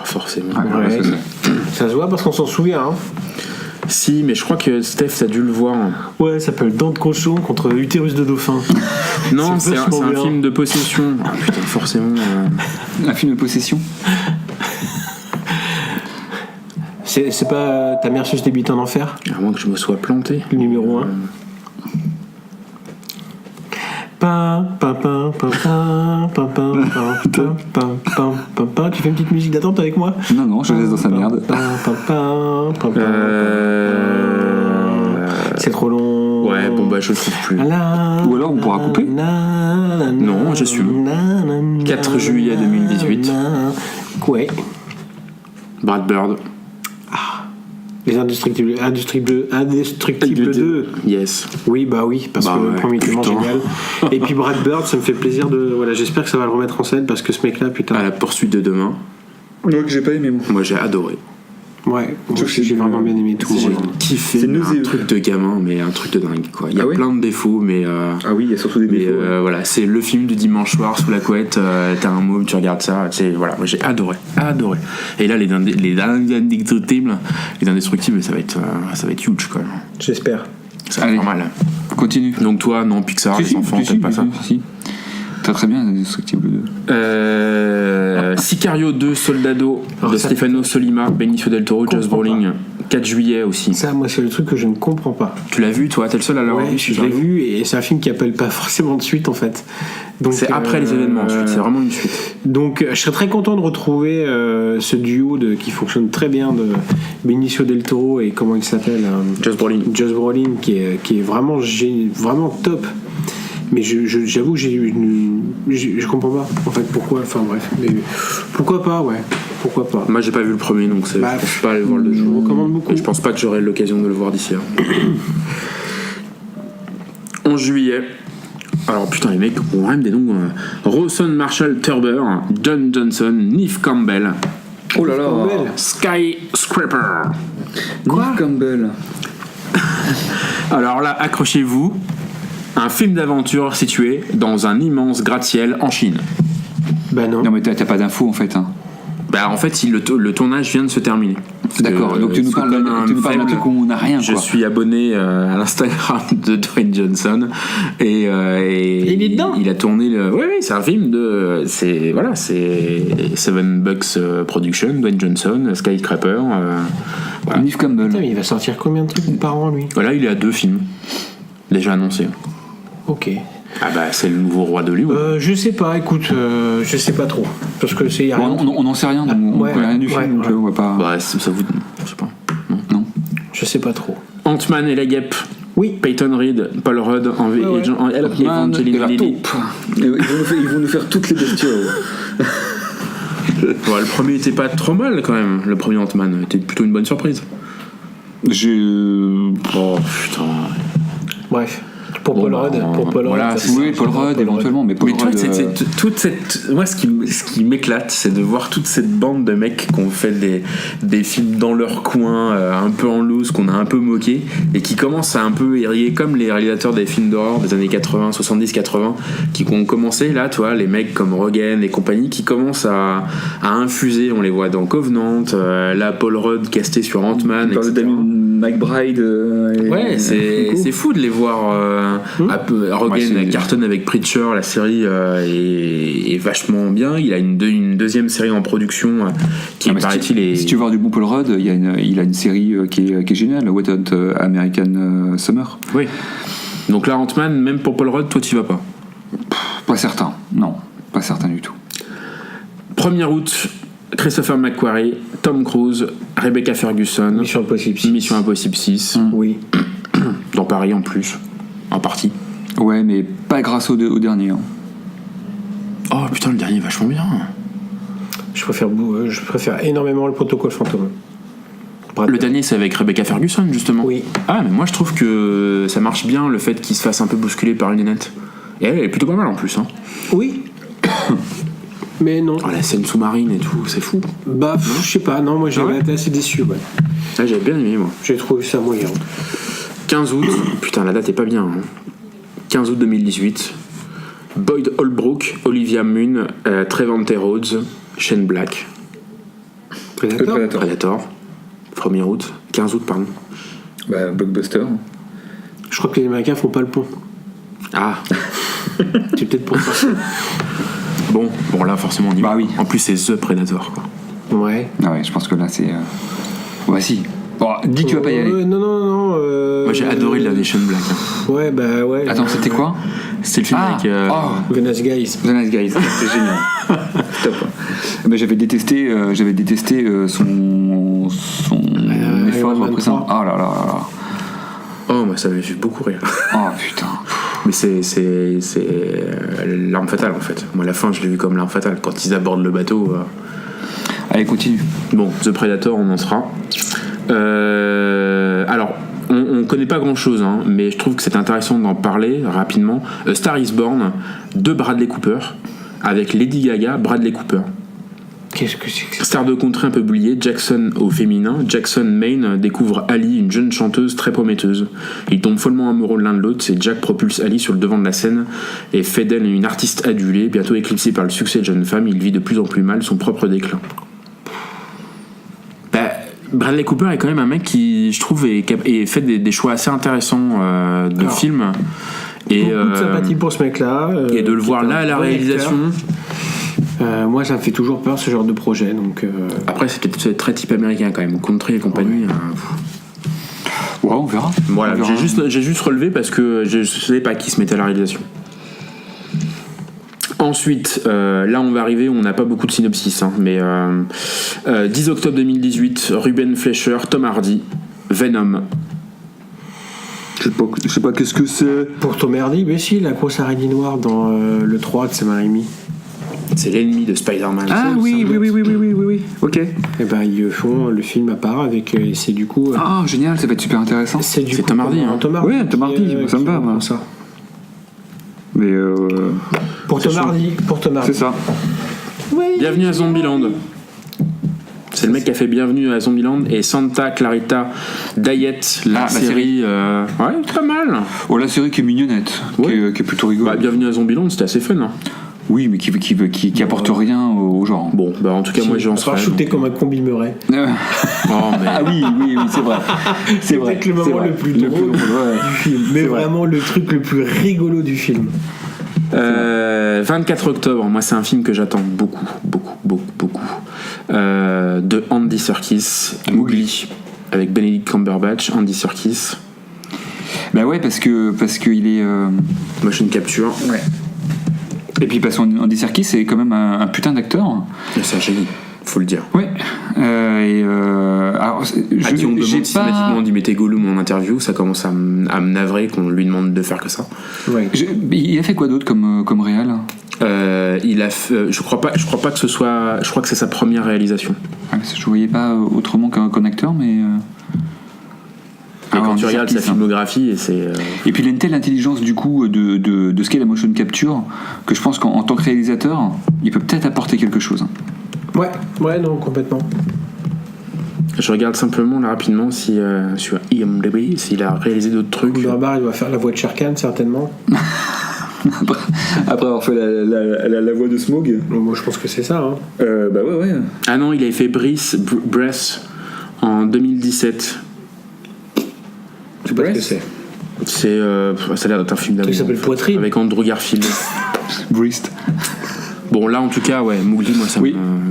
forcément. Ouais. Ça se voit parce qu'on s'en souvient, hein. Si, mais je crois que Steph, ça a dû le voir. Ouais, ça s'appelle Dents de cochon contre utérus de dauphin. Non, c'est un vachement bien. film de possession. Ah, putain, forcément. Un film de possession. C'est pas Ta mère suce des bites en enfer, À moins que je me sois planté. le numéro 1. Tu fais une petite musique d'attente avec moi? Non, je laisse dans sa merde. C'est trop long. Ouais, bon bah je le trouve plus. Ou alors on pourra couper. Non, j'assume. 4 juillet 2018. Ouais. Brad Bird. Les Indestructibles 2. Yes. Oui, bah oui, parce Bah que le ouais, premier est tellement putain. génial. Et puis Brad Bird, ça me fait plaisir de. Voilà, j'espère que ça va le remettre en scène parce que ce mec-là, putain. À la poursuite de demain. Donc j'ai pas aimé moi. Moi j'ai adoré. Ouais, moi aussi, j'ai vraiment bien aimé tout. J'ai Ouais. kiffé. C'est mais un nauséeux. truc de gamin, mais un truc de dingue quoi. Il y a Ah ouais plein de défauts, mais. Ah oui, il y a surtout des Mais défauts. voilà, c'est le film du dimanche soir sous la couette. T'as un môme, tu regardes ça. Voilà, moi j'ai adoré. Et là, les indestructibles, ça va être huge quand même. J'espère. Ça va être Allez. pas mal. Continue. Donc toi, non, Pixar, les enfants, t'aimes pas ça. Si. Très bien, Indestructible 2. Sicario 2, Soldado Alors de ça- Stefano Solima, Benicio del Toro, Joss Comprends Brolin. 4 juillet aussi. Ça, moi, c'est le truc que je ne comprends pas. Tu l'as vu, toi? T'es le seul à l'avoir Ouais, vu, je l'ai vu et c'est un film qui appelle pas forcément de suite en fait. Donc, C'est après les événements ensuite, c'est vraiment une suite. Donc je serais très content de retrouver ce duo qui fonctionne très bien de Benicio del Toro et comment il s'appelle Joss Brolin. Joss Brolin qui est vraiment vraiment top. Mais j'avoue que je comprends pas en fait pourquoi. Enfin bref, mais pourquoi pas, ouais. Pourquoi pas. Moi j'ai pas vu le premier donc je Bah, pense pas aller le voir le je jour. vous recommande beaucoup. Et je pense pas que j'aurai l'occasion de le voir d'ici là. 11 juillet. Alors putain les mecs ont même des noms. Rawson Marshall Turber, John Johnson, Neve Campbell, Oh là là. Campbell. Skyscraper. Neve Campbell. Alors là accrochez-vous. Un film d'aventure situé dans un immense gratte-ciel en Chine. Bah non. Non mais t'as pas d'infos en fait. Hein. Bah en fait le tournage vient de se terminer. Parce D'accord, que, donc tu nous c'est parles comme d'un faible- truc où on n'a rien Je quoi. suis abonné à l'Instagram de Dwayne Johnson et il est dedans. Il a tourné le. Oui, c'est un film de. C'est Seven Bucks Production, Dwayne Johnson, Skyscraper. Voilà. Neve Campbell. Putain, mais il va sortir combien de trucs par an, lui? Voilà, il est à 2 films déjà annoncés. Ok. Ah bah c'est le nouveau roi d'Hollywood. Je sais pas, écoute, je sais pas trop. Parce que c'est. Bon, on n'en sait rien, on ouais, connaît rien du ouais, film, donc ouais. on va pas. Bah ça vous... Je sais pas. Non. Je sais pas trop. Ant-Man et la guêpe. Oui. Peyton Reed, Paul Rudd, Man et la Lilly. taupe. Ils vont nous faire toutes les bestioles. Ouais, le premier était pas trop mal quand même. Le premier Ant-Man était plutôt une bonne surprise. Oh putain. Bref. Pour Bon, Paul bah, Rudd. Pour Paul voilà, Rudd. c'est Oui, Paul Rudd éventuellement, mais Paul Mais tu vois, Rudd. toute cette. Moi, ce qui m'éclate, c'est de voir toute cette bande de mecs qui ont fait des films dans leur coin, un peu en loose, qu'on a un peu moqué, et qui commencent à un peu ériller, comme les réalisateurs des films d'horreur des années 80, 70, 80, qui ont commencé, là, tu vois, les mecs comme Rogen et compagnie, qui commencent à infuser. On les voit dans Covenant, là, Paul Rudd casté sur Ant-Man, Parle etc. de McBride. Ouais, c'est fou de les voir. Rogen Ouais, cartonne avec Preacher, la série est vachement bien. Il a une deuxième série en production qui paraît-il est. Si tu veux voir du bon Paul Rudd, il a une série qui est géniale, Wet Hot American Summer. Oui. Donc là, Ant-Man, même pour Paul Rudd, toi tu vas pas. Pas certain, non, pas certain du tout. 1er août, Christopher McQuarrie, Tom Cruise, Rebecca Ferguson, Mission Impossible 6. Mission Impossible 6, Oui. dans Paris en plus, en partie. Ouais, mais pas grâce au dernier. Hein. Oh putain, le dernier est vachement bien. Je préfère énormément le protocole fantôme. Le dernier, c'est avec Rebecca Ferguson, justement. Oui. Ah, mais moi, je trouve que ça marche bien, le fait qu'il se fasse un peu bousculer par une nénette. Et elle est plutôt pas mal, en plus. Hein. Oui. Mais non. Oh, la scène sous-marine et tout, c'est fou. Bah, je sais pas, non, moi j'avais été assez déçu, ouais. Ah, j'avais bien aimé, moi. J'ai trouvé ça moyen. 15 août, putain, la date est pas bien. Hein. 15 août 2018. Boyd Holbrook, Olivia Munn, Trevante Rhodes, Shane Black. Predator. 1er août. 15 août, pardon. Bah, Blockbuster. Je crois que les Américains font pas le pont. Ah. C'est peut-être pour ça. Bon, là, forcément, on y va. Bah oui. En plus, c'est The Predator, quoi. Ouais. Ah ouais, je pense que là c'est. Ouais, si. Bon, dis que tu vas pas y aller. Non. Moi, j'ai adoré le dernier Shane Black. Hein. Ouais, bah ouais. Attends, c'était quoi? C'était le film avec. The Nice Guys. The Nice Guys, c'est génial. Top. Mais j'avais détesté son effort Iron Man précédent. 3. Ah là là là là. Oh, moi, ça m'avait fait beaucoup rire. Oh putain. Mais c'est l'arme fatale, en fait. Moi, la fin, je l'ai vu comme l'arme fatale. Quand ils abordent le bateau. Allez, continue. Bon, The Predator, on en sera. Alors, on connaît pas grand chose, hein, mais je trouve que c'est intéressant d'en parler rapidement. A Star is Born de Bradley Cooper, avec Lady Gaga, Bradley Cooper. Qu'est-ce que c'est que ça? Star de country un peu oubliée, Jackson au féminin. Jackson Maine découvre Ali, une jeune chanteuse très prometteuse. Ils tombent follement amoureux l'un de l'autre. C'est Jack propulse Ali sur le devant de la scène et fait d'elle une artiste adulée. Bientôt éclipsée par le succès de jeune femme, il vit de plus en plus mal son propre déclin. Bradley Cooper est quand même un mec qui, je trouve, et fait des choix assez intéressants de films. Et, beaucoup de sympathie pour ce mec-là. Et de le voir là à la réalisation. Moi, ça me fait toujours peur, ce genre de projet. Donc, Après, c'est peut-être très type américain quand même. Country et compagnie. Ouais, on verra. Voilà, On verra. j'ai juste relevé parce que je ne savais pas qui se mettait à la réalisation. Ensuite, là on va arriver, on n'a pas beaucoup de synopsis, hein, mais 10 octobre 2018, Ruben Fleischer, Tom Hardy, Venom. Je sais pas qu'est-ce que c'est. pour Tom Hardy, mais si, la grosse araignée noire dans le 3 de Sam Raimi. C'est l'ennemi de Spider-Man. Ah oui. Ok. Et ben, ils font le film à part avec. Et c'est du coup. Ah, génial, ça va être super intéressant. C'est c'est Tom Hardy, hein. Tom Hardy. Ouais, Tom Hardy, ça me va, moi. Ça. Mais Pour Tom Hardy. c'est ça. Bienvenue à Zombieland. C'est le mec qui a fait Bienvenue à Zombieland et Santa Clarita Diet, la série. Ouais, pas mal. Oh, la série qui est mignonnette, Ouais. qui est plutôt rigolo. Bah, Bienvenue à Zombieland, c'était assez fun. Hein. Oui, mais qui apporte rien au genre. Bon, bah en tout cas, moi j'en Pas serais. shooté comme un combi Murray. Oh, mais... Ah oui, c'est vrai. C'est vrai. peut-être le moment le plus drôle ouais. du film. Mais vraiment le truc le plus rigolo du film. 24 octobre, moi c'est un film que j'attends beaucoup. De Andy Serkis, Mowgli, avec Benedict Cumberbatch, Andy Serkis. Bah ouais, parce que il est. Motion capture. Ouais. Et puis parce qu'Andy Serkis c'est quand même un putain d'acteur. C'est un génie, faut le dire. Ouais. Alors, À qui on demande j'ai systématiquement d'imiter Gollum en interview, ça commence à me navrer qu'on lui demande de faire que ça. Ouais. Il a fait quoi d'autre comme réal? Il a fait, je crois pas que ce soit, je crois que c'est sa première réalisation. Ah, je voyais pas autrement qu'un acteur, mais. Et quand tu regardes sa filmographie, et c'est. Et puis il a une telle intelligence du coup de ce qu'est la motion capture que je pense qu'en tant que réalisateur, il peut peut-être apporter quelque chose. Ouais, non, complètement. Je regarde simplement là rapidement si sur IMDb s'il a réalisé d'autres trucs. Cumberbatch, il va faire la voix de Shere Khan certainement. Après avoir fait la voix de Smaug. Moi je pense que c'est ça. Hein. Bah ouais. Ah non, il avait fait Breath en 2017. Je sais pas ce que c'est. C'est ça a l'air d'être un film d'amour. Ça s'appelle Poitrine. Avec Andrew Garfield. Breast. Bon là en tout cas ouais, Mowgli moi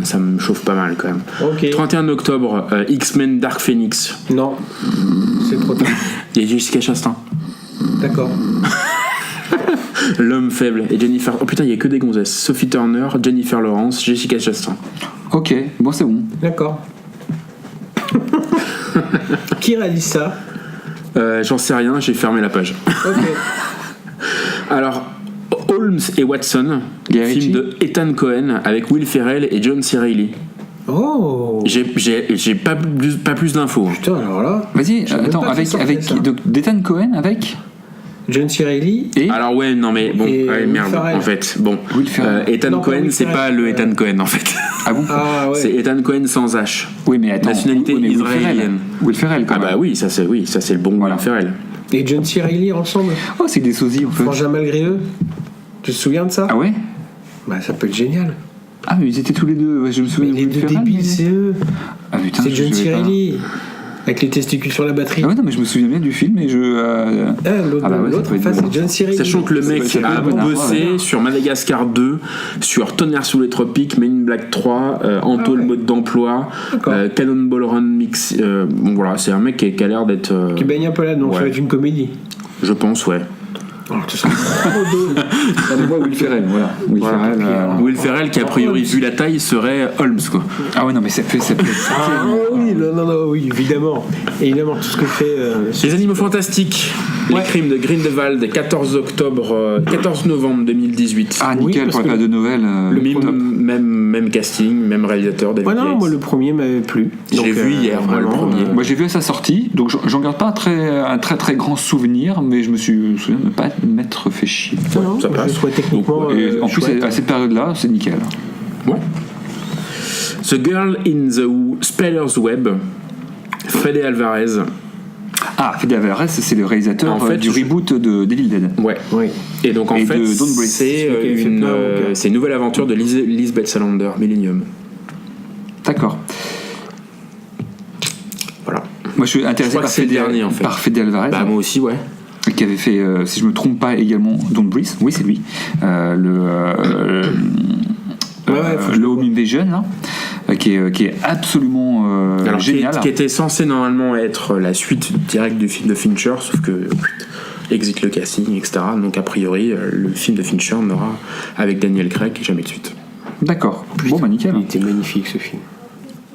ça me chauffe pas mal quand même. Ok. 31 octobre, X-Men Dark Phoenix. Non, c'est trop tard. Il y a Jessica Chastain. D'accord. L'homme faible et Jennifer. Oh putain, il y a que des gonzesses. Sophie Turner, Jennifer Lawrence, Jessica Chastain. Ok, bon c'est bon. D'accord. Qui réalise ça? J'en sais rien, j'ai fermé la page. Ok. Alors, Holmes et Watson, Guy film de Ethan Cohen avec Will Ferrell et John C. Reilly. Oh. J'ai pas plus d'infos. Putain, alors là. Vas-y, Je savais attends, pas qu'il sortait avec ça. d'Ethan Cohen avec. John C. Reilly. Et Alors ouais, non mais bon, Et ouais, Will merde, Ferrell. en fait. Bon, Will Ferrell. Ethan Non, pas Cohen, Will c'est Ferrell, pas le Ethan Cohen en fait. Ah bon? Ah ouais. C'est Ethan Cohen sans H. Oui, mais attends. Nationalité mais israélienne. Will Ferrell quand Ah même. bah oui, ça c'est le bon Voilà. Will Ferrell. Et John C. Reilly ensemble. Oh, c'est des sosies en fait. Frangin malgré eux. Tu te souviens de ça? Ah ouais? Bah ça peut être génial. Ah, mais ils étaient tous les deux. Ouais, je me Mais souviens de les Will deux Ferrell, débiles, mais- c'est eux. Ah putain, C'est je John savais C. pas. Reilly. Avec les testicules sur la batterie. Ah ouais, non, mais je me souviens bien du film et je. L'autre Ah bah ouais, ça l'autre peut en être face, bon. c'est John C. Reilly. Sachant que le mec Ça peut a être bon, bossé ouais. sur Madagascar 2, sur Tonnerre sous les tropiques, Men in Black 3, Anto le mode d'emploi, D'accord. Cannonball Run Mix. Bon voilà, c'est un mec qui a l'air d'être. Qui baigne un peu là, donc Ouais. ça va être une comédie. Je pense, ouais. Alors, ce serait trop drôle. Moi, Will Ferrell, voilà. Will Ferrell. Will Ferrell, qui a priori, vu la taille, serait Holmes, quoi. Ah ouais, non, mais ça peut être. Ah oui, non, oui, évidemment. Évidemment, tout ce que fait. Les animaux fantastiques, Ouais. les crimes de Grindelwald, 14 novembre 2018. Ah, Oui, nickel parce pour le que cas de Noël. Même casting, même réalisateur, David Ouais, non, Yates. moi le premier m'avait plu. Je l'ai Donc, vu hier, moi, le vraiment, premier. Moi j'ai vu à sa sortie, donc j'en garde pas un très grand souvenir, mais je me souviens de ne pas m'être fait chier. non, ça moi, passe. je trouvais techniquement. Et en plus chouette. à cette période-là, c'est nickel. Ouais. The Girl in the Spider's Web, Fede Alvarez. Ah, Fede Alvarez, c'est le réalisateur En fait, du reboot de Devil Dead. Ouais. Oui. Et donc en Et fait, de Don't Breathe. c'est Celui qui avait fait plein, c'est une nouvelle aventure de Lisbeth Salander, Millennium. D'accord. Voilà. Moi je suis intéressé Je crois par que c'est le dernier, en fait. par Fede Alvarez, Bah moi aussi, ouais. qui avait fait, si je me trompe pas, également Don't Breathe. Oui, c'est lui. Le Home Invasion, là, qui est absolument Alors génial. qui était censé normalement être la suite directe du film de Fincher, sauf que exit le casting, etc. Donc a priori, le film de Fincher n'aura, avec Daniel Craig, jamais de suite. D'accord. Bon, bah nickel. Il était magnifique ce film.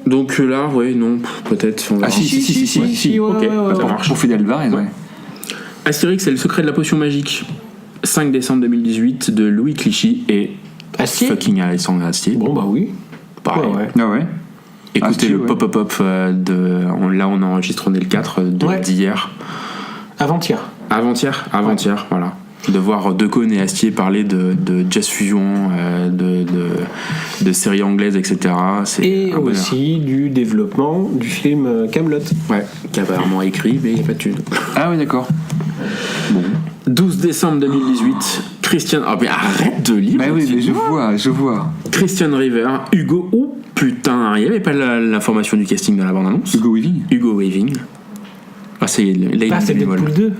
Donc là, ouais, non, peut-être. On verra. Ah si, ouais, ok, ouais, ça ouais. marche. Pour Fede Alvarez, ouais. Astérix et le secret de la potion magique, 5 décembre 2018, de Louis Clichy et Astier. fucking Alexandre Astier. Bon, bah oui. Pareil. Ouais. Ah ouais. Écoutez Astier, le ouais. pop-up là on enregistre, on est le 4 Ouais. d'hier. Avant-hier. Avant-hier, voilà. De voir Decaune et Astier parler de jazz fusion, de séries anglaises, etc. C'est Et un bonheur. aussi du développement du film Kaamelott. Ouais, qui a apparemment écrit, mais il n'y a pas de thune. Ah ouais, d'accord. 12 décembre 2018, Christian. Ah, mais arrête de lire! Bah oui, mais je vois. Christian River, Hugo. Oh putain, il n'y avait pas l'information du casting dans la bande-annonce. Hugo Weaving. Hugo Weaving. Ah, c'est Lady Ah, c'est Bémol. Deadpool 2.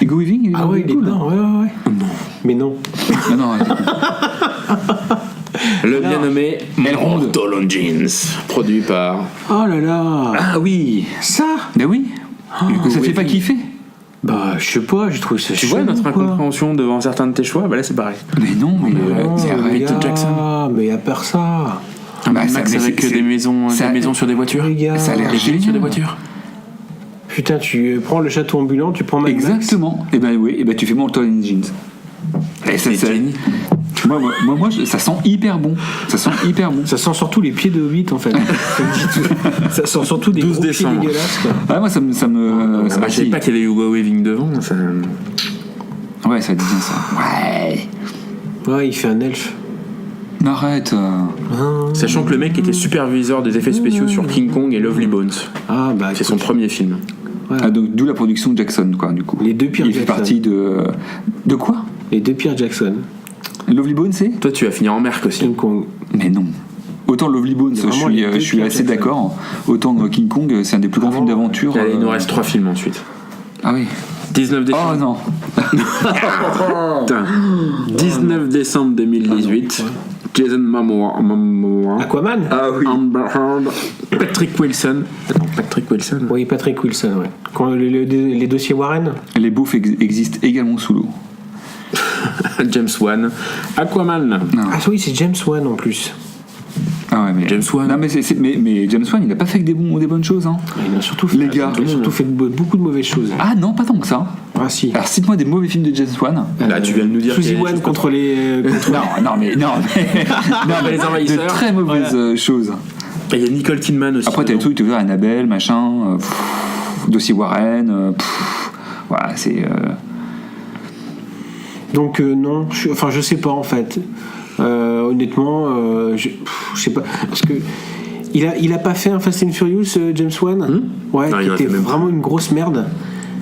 Hugo Weaving, il est Ah ouais, il est cool. dedans, ouais. Non. Mais non. Ah non, Le bien nommé Mortal Engines, produit par. Oh là là. Ah oui. Ça. Ben oui. Ça te fait pas kiffer? Bah, je sais pas, j'ai trouvé ça Tu vois chelou, notre quoi. incompréhension devant certains de tes choix? Bah là, c'est pareil. Mais non, mais Non, c'est les Samuel gars, Jackson. mais à part ça. bah, Max ça- mais avec c'est- des maisons sur des voitures. Les gars. Ça a l'air Des villes sur des génial. voitures. Putain, tu prends le château ambulant, tu prends Mad Max. Exactement. Et ben oui, et ben tu fais Mortal Engines. Et ça, C'est génie. moi, ça sent hyper bon. Ça sent hyper bon. Ça sent surtout les pieds de Hobbit en fait. Ça sent surtout des 12 gros pieds décembre. dégueulasses quoi. Ah, moi, ça me. Je savais si. pas qu'il y avait Hugo Weaving devant. Ça... Ouais, ça dit bien ça. Ouais. Ouais, il fait un elfe. Arrête. Sachant que le mec était superviseur des effets spéciaux sur King Kong et Lovely Bones. Ah bah C'est son premier film. Ah, donc, d'où la production de Jackson, quoi, du coup. Les deux pires Il fait Jackson. partie de. De quoi? les deux pires Jackson. Lovely Bones, c'est? Toi, tu vas finir en merc aussi. King Kong. Mais non. Autant Lovely Bones, C'est vraiment les deux je suis pires assez Jackson. d'accord. Autant King Kong, c'est un des plus grands films d'aventure. Allez, il nous reste 3 films ensuite. Ah oui. 19 Oh décembre. non. Putain. 19 décembre 2018. Jason Momoa. Aquaman. Ah oui. Amber Heard. Patrick Wilson. Attends, Patrick Wilson. Oui, Patrick Wilson, ouais. Quand les dossiers Warren. Les beaufs existent également sous l'eau. James Wan. Aquaman. Ah oui, c'est James Wan en plus. Ah ouais, mais James Wan. Non, mais James Wan, il n'a pas fait que des bonnes choses, hein. Il a surtout fait, Les gars. il a surtout fait beaucoup de mauvaises choses. Ah non, pas tant que ça. Ah si. Alors cite-moi des mauvais films de James Wan. Là, tu viens de nous dire Suzy qu'il y a des Wan choses contre les. Non, mais non, mais Les de envahisseurs. très mauvaises choses. Il y a Nicole Kidman aussi. Après, t'as des trucs, tu vois, Annabelle, machin, dossier Warren, voilà, c'est. Donc non, je sais pas en fait. Honnêtement, je sais pas parce que il a pas fait un Fast and Furious James Wan. Ouais, Non, il qui en a était fait même vraiment une grosse merde.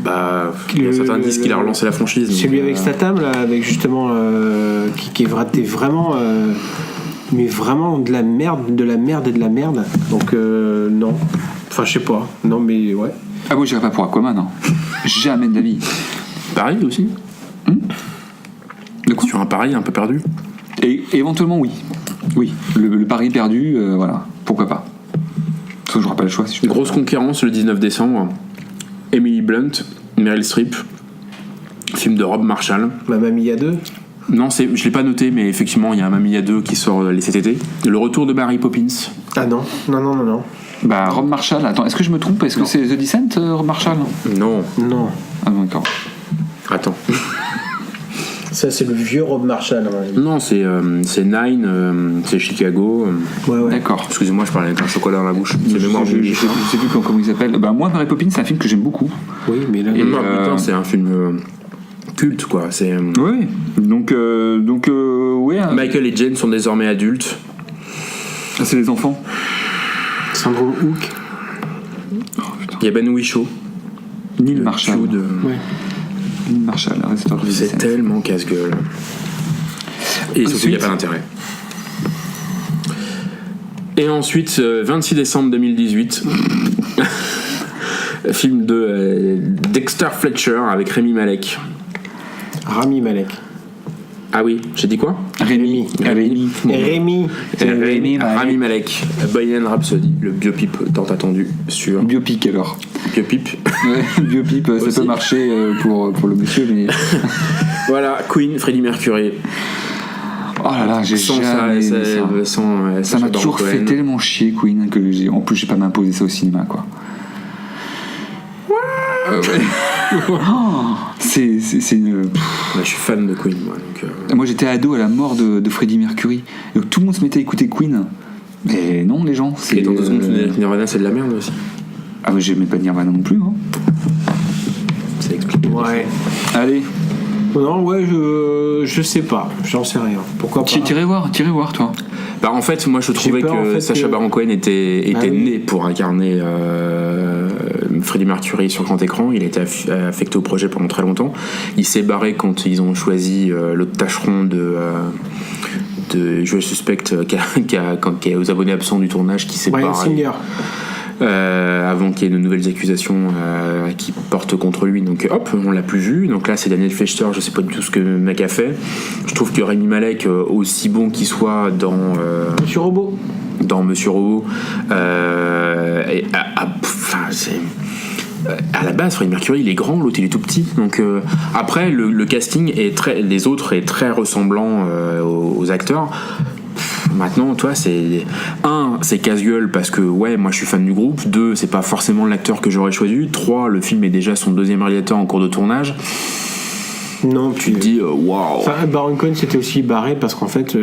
Bah, il y a certains disent qu'il a relancé la franchise. donc, Celui avec Statham là, avec justement qui était vraiment mais vraiment de la merde et de la merde. Donc non. Enfin, je sais pas. Non mais ouais. Ah, moi, j'irais pas pour Aquaman, hein. Jamais de la vie. Paris aussi. De quoi? Sur un pari un peu perdu. Et éventuellement, oui. Oui, le pari perdu, voilà, pourquoi pas. Sauf que j'aurai pas le choix si je Grosse concurrence le 19 décembre. Emily Blunt, Meryl Streep. Film de Rob Marshall. Mamma Mia 2. Non, je l'ai pas noté, mais effectivement, il y a un Mamma Mia 2 qui sort cet été. Le retour de Mary Poppins. Ah non. Bah, Rob Marshall, attends, est-ce que je me trompe? Est-ce que c'est The Descent, Rob Marshall? Non. Non. Ah, d'accord. Attends. Ça c'est le vieux Rob Marshall. Ouais. Non, c'est Nine, c'est Chicago. Ouais. D'accord. Excusez-moi, je parlais avec un chocolat dans la bouche. C'est Je mémoire sais plus comment il s'appelle. Bah, moi, Mary Poppins, c'est un film que j'aime beaucoup. Oui, mais là. Et, putain, c'est un film culte, quoi. C'est Oui. Donc, ouais. Michael et Jane sont désormais adultes. C'est les enfants. Syndrome Hook. Il y a Ben Whishaw. Neil le Marshall. Q de... Ouais. Neil Marshall, réalisateur de The C'est Descent. tellement casse-gueule. Et surtout, il n'y a Ensuite- pas d'intérêt. Et ensuite, 26 décembre 2018, film de Dexter Fletcher avec Rami Malek. Rami Malek. Ah oui, j'ai dit quoi? Rémi. Rémi. Rami Malek. Bohemian Rhapsody, le biopic tant attendu sur... Biopic alors. Biopic. Ouais, biopic, ça Aussi. peut marcher pour le monsieur, mais. Voilà, Queen, Freddie Mercury. Oh là là, j'ai Sans jamais ça, aimé ça. sans Ça m'a Sacha toujours Baron fait Cohen. tellement chier Queen que en plus j'ai pas m'imposer ça au cinéma quoi. Ouais. C'est une. Bah, je suis fan de Queen, moi. Donc, Moi j'étais ado à la mort de Freddie Mercury. Donc tout le monde se mettait à écouter Queen. Mais non les gens, c'est. Et dans 2 secondes, Nirvana, c'est de la merde aussi. Ah mais j'aimais pas Nirvana non plus. Hein. Ça explique. Ouais. Allez, Non, ouais, je sais pas. J'en sais rien. Pourquoi pas? tirez voir toi. Bah, en fait, moi je trouvais peur, que en fait, Sacha que- Baron Cohen était Ah oui. né pour incarner Freddie Mercury sur grand écran. Il a été affecté au projet pendant très longtemps. Il s'est barré quand ils ont choisi l'autre tâcheron de Joel Suspect qui est aux abonnés absents du tournage qui s'est Bryan barré. Singer. avant qu'il y ait de nouvelles accusations qui portent contre lui. Donc hop, on l'a plus vu. Donc là, c'est Daniel Fechter, je sais pas du tout ce que le mec a fait. Je trouve que Rami Malek, aussi bon qu'il soit dans Monsieur Robot. Monsieur Robot, c'est... À la base, Freddie Mercury, il est grand, l'autre il est tout petit. Donc après, le casting les autres est très ressemblant aux acteurs. Maintenant, toi, c'est casse-gueule parce que ouais, moi je suis fan du groupe. 2, c'est pas forcément l'acteur que j'aurais choisi. 3, le film est déjà son 2e réalisateur en cours de tournage. Non, tu te dis waouh. Enfin, Baron Cohen s'était aussi barré parce qu'en fait,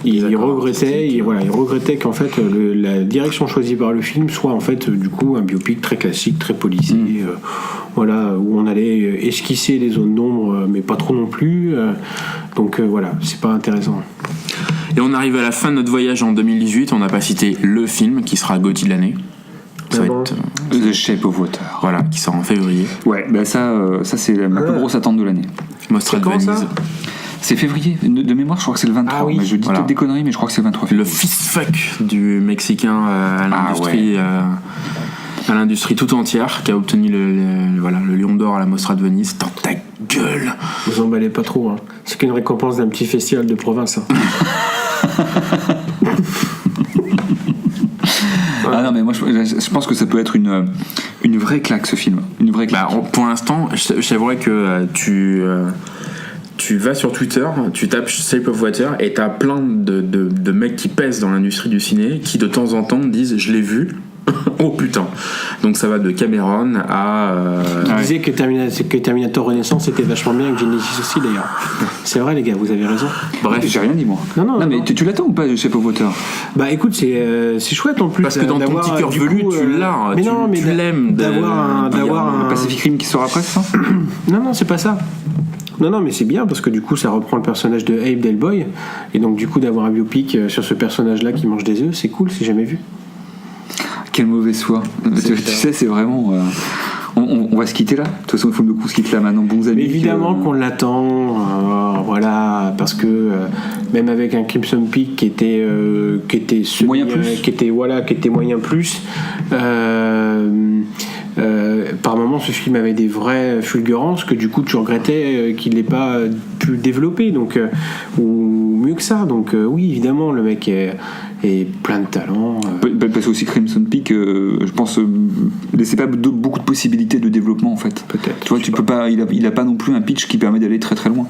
il regrettait qu'en fait la direction choisie par le film soit en fait du coup un biopic très classique, très policé, voilà, où on allait esquisser les zones d'ombre, mais pas trop non plus. Donc voilà, c'est pas intéressant. Et on arrive à la fin de notre voyage en 2018. On n'a pas cité le film qui sera Gotti de l'année. Ça va être The Shape of Water. Voilà, qui sort en février. Ouais, bah ça c'est ma plus grosse attente de l'année. Most Red Venise. C'est février. De mémoire, je crois que c'est le 23. Ah oui. Mais je dis peut-être des conneries, mais je crois que c'est le 23 février. Le fist fuck du Mexicain à l'industrie. À l'industrie tout entière, qui a obtenu le Lion d'Or à la Mostra de Venise. Dans ta gueule. Vous emballez pas trop, hein. C'est qu'une récompense d'un petit festival de province, hein. Ah non, mais moi je pense que ça peut être une vraie claque, ce film. Une vraie claque. Pour l'instant, je t'avouerais que tu vas sur Twitter, tu tapes Shape of Water et t'as plein de mecs qui pèsent dans l'industrie du ciné qui de temps en temps disent je l'ai vu. Oh putain. Donc ça va de Cameron à il disait que Terminator Renaissance était vachement bien avec Genesis aussi d'ailleurs. C'est vrai les gars, vous avez raison. Bref, j'ai rien dit moi. Non, mais tu l'attends ou pas, Shape of Water? Bah écoute, c'est chouette en plus. Parce que dans ton petit cœur velu, tu l'as. Mais non, mais tu l'aimes. D'avoir un Pacific Rim qui sort après, ça? Non, c'est pas ça. Non, mais c'est bien parce que du coup ça reprend le personnage de Abe Delboy et donc du coup d'avoir un biopic sur ce personnage-là qui mange des œufs, c'est cool, c'est jamais vu. Quelle mauvaise foi. Tu sais, c'est vraiment. On va se quitter là. De toute façon, il faut qu'on se quitte là maintenant, bons amis. Mais évidemment qu'on l'attend, voilà, parce que même avec un Crimson Peak qui était moyen plus, qui était moyen plus. Par moments, ce film avait des vraies fulgurances que du coup tu regrettais qu'il n'ait pas pu développer, donc ou mieux que ça. Donc oui, évidemment, le mec est plein de talent. Parce que aussi Crimson Peak, je pense, laissait pas beaucoup de possibilités de développement en fait. Peut-être. Tu vois, tu peux pas. Il a pas non plus un pitch qui permet d'aller très très loin.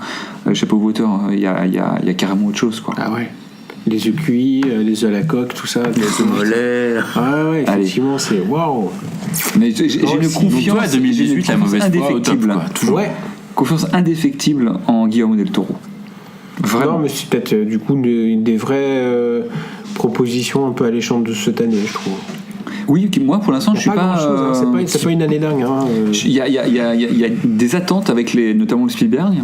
Shape of Water, il y a carrément autre chose, quoi. Ah ouais. Les œufs cuits, les œufs à la coque, tout ça. Les œufs mollets. Ah ouais, effectivement, c'est waouh. Mais j'ai une confiance. 2018, la mauvaise foi au top, quoi. Toujours. Ouais. Confiance indéfectible en Guillermo del Toro. Vraiment. Non, mais c'est peut-être du coup des vraies propositions un peu alléchantes de cette année, je trouve. Oui, moi pour l'instant je suis pas. C'est pas une année dingue. Il y a des attentes avec notamment le Spielberg.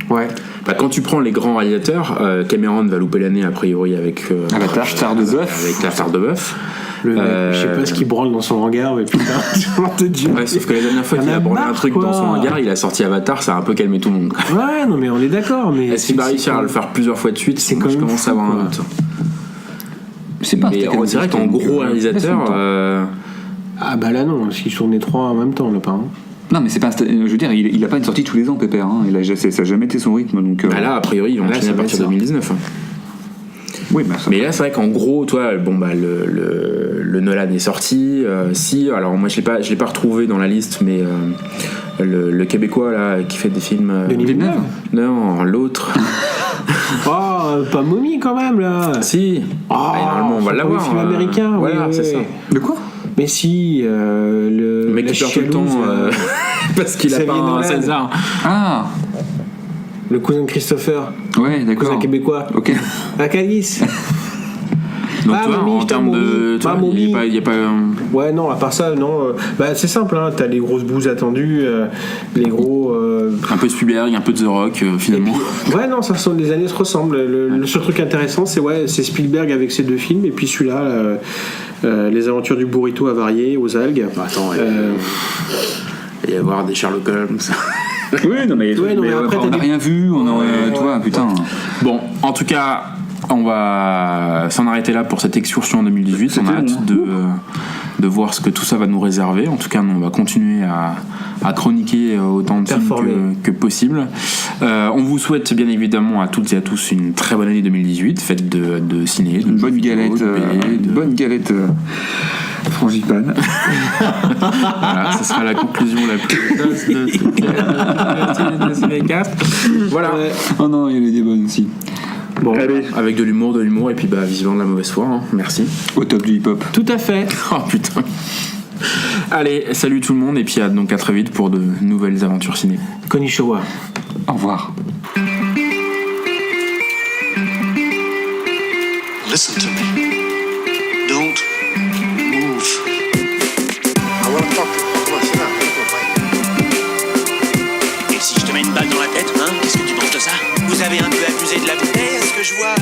Ouais. Bah, quand tu prends les grands réalisateurs, Cameron va louper l'année a priori avec Avatar, Star de Bœuf. Avec la Star de Bœuf. Le mec, je sais pas ce qu'il branle dans son hangar, mais putain, je te dis. Ouais, sauf que la dernière fois qu'il a branlé un truc dans son hangar, il a sorti Avatar, ça a un peu calmé tout le monde. Ouais, non mais on est d'accord, mais est-ce qu'il va réussir à le faire plusieurs fois de suite? C'est moi, je commence à avoir un doute. C'est pas. Mais c'est vrai qu'en gros réalisateur. Ah bah là non, s'ils sont les trois en même temps là, pas. Non, mais c'est pas. Je veux dire, il a pas une sortie tous les ans, Pépère. Hein. Ça a jamais été son rythme, donc. Bah là, a priori, ils vont enchaîner à partir de 2019. Oui, bah, mais là, c'est vrai qu'en gros, toi, bon bah le Nolan est sorti. Si, alors moi, je l'ai pas retrouvé dans la liste, mais le Québécois là qui fait des films. Denis Villeneuve. Non, l'autre. Oh, pas Mommy quand même là. Si. Normalement, on va l'avoir. Le film américain. Voilà, c'est ça. De quoi? Mais si, le mec qui perd tout le temps parce qu'il a pas un César. Ah. Le cousin de Christopher. Ouais, d'accord. Cousin québécois. Ok. À Cadiz. Donc toi, en termes de... Il n'y a pas... Ouais, non, à part ça, non. Bah, c'est simple, hein, t'as les grosses bouses attendues, les gros... Un peu de Spielberg, un peu de The Rock, finalement. Puis, ouais, non, les années se ressemblent. Le seul truc intéressant, c'est Spielberg avec ses deux films, et puis celui-là, Les aventures du burrito avarié aux algues. Attends, il va y avoir des Sherlock Holmes... Oui, non, mais après, on n'a rien vu, toi, putain. Bon, en tout cas, On va s'en arrêter là pour cette excursion en 2018. On a hâte de voir ce que tout ça va nous réserver. En tout cas, nous, on va continuer à chroniquer autant de films que possible. On vous souhaite bien évidemment à toutes et à tous une très bonne année 2018, faite de ciné, de bonne galette, bonne galette frangipane. Voilà, ce sera la conclusion la plus de Ciné4. Voilà. Oh non, il y en a des bonnes aussi. Bon, avec de l'humour, et puis visiblement de la mauvaise foi. Hein. Merci. Au top du hip-hop. tout à fait. Oh putain. Allez, salut tout le monde, et puis donc à très vite pour de nouvelles aventures ciné. Konnichiwa. Au revoir. Listen to me. Don't move. I want to talk to you. Come on, sit down. Et si je te mets une balle dans la tête, hein, qu'est-ce que tu penses de ça? Vous avez un peu abusé de la bouteille, est-ce que je vois?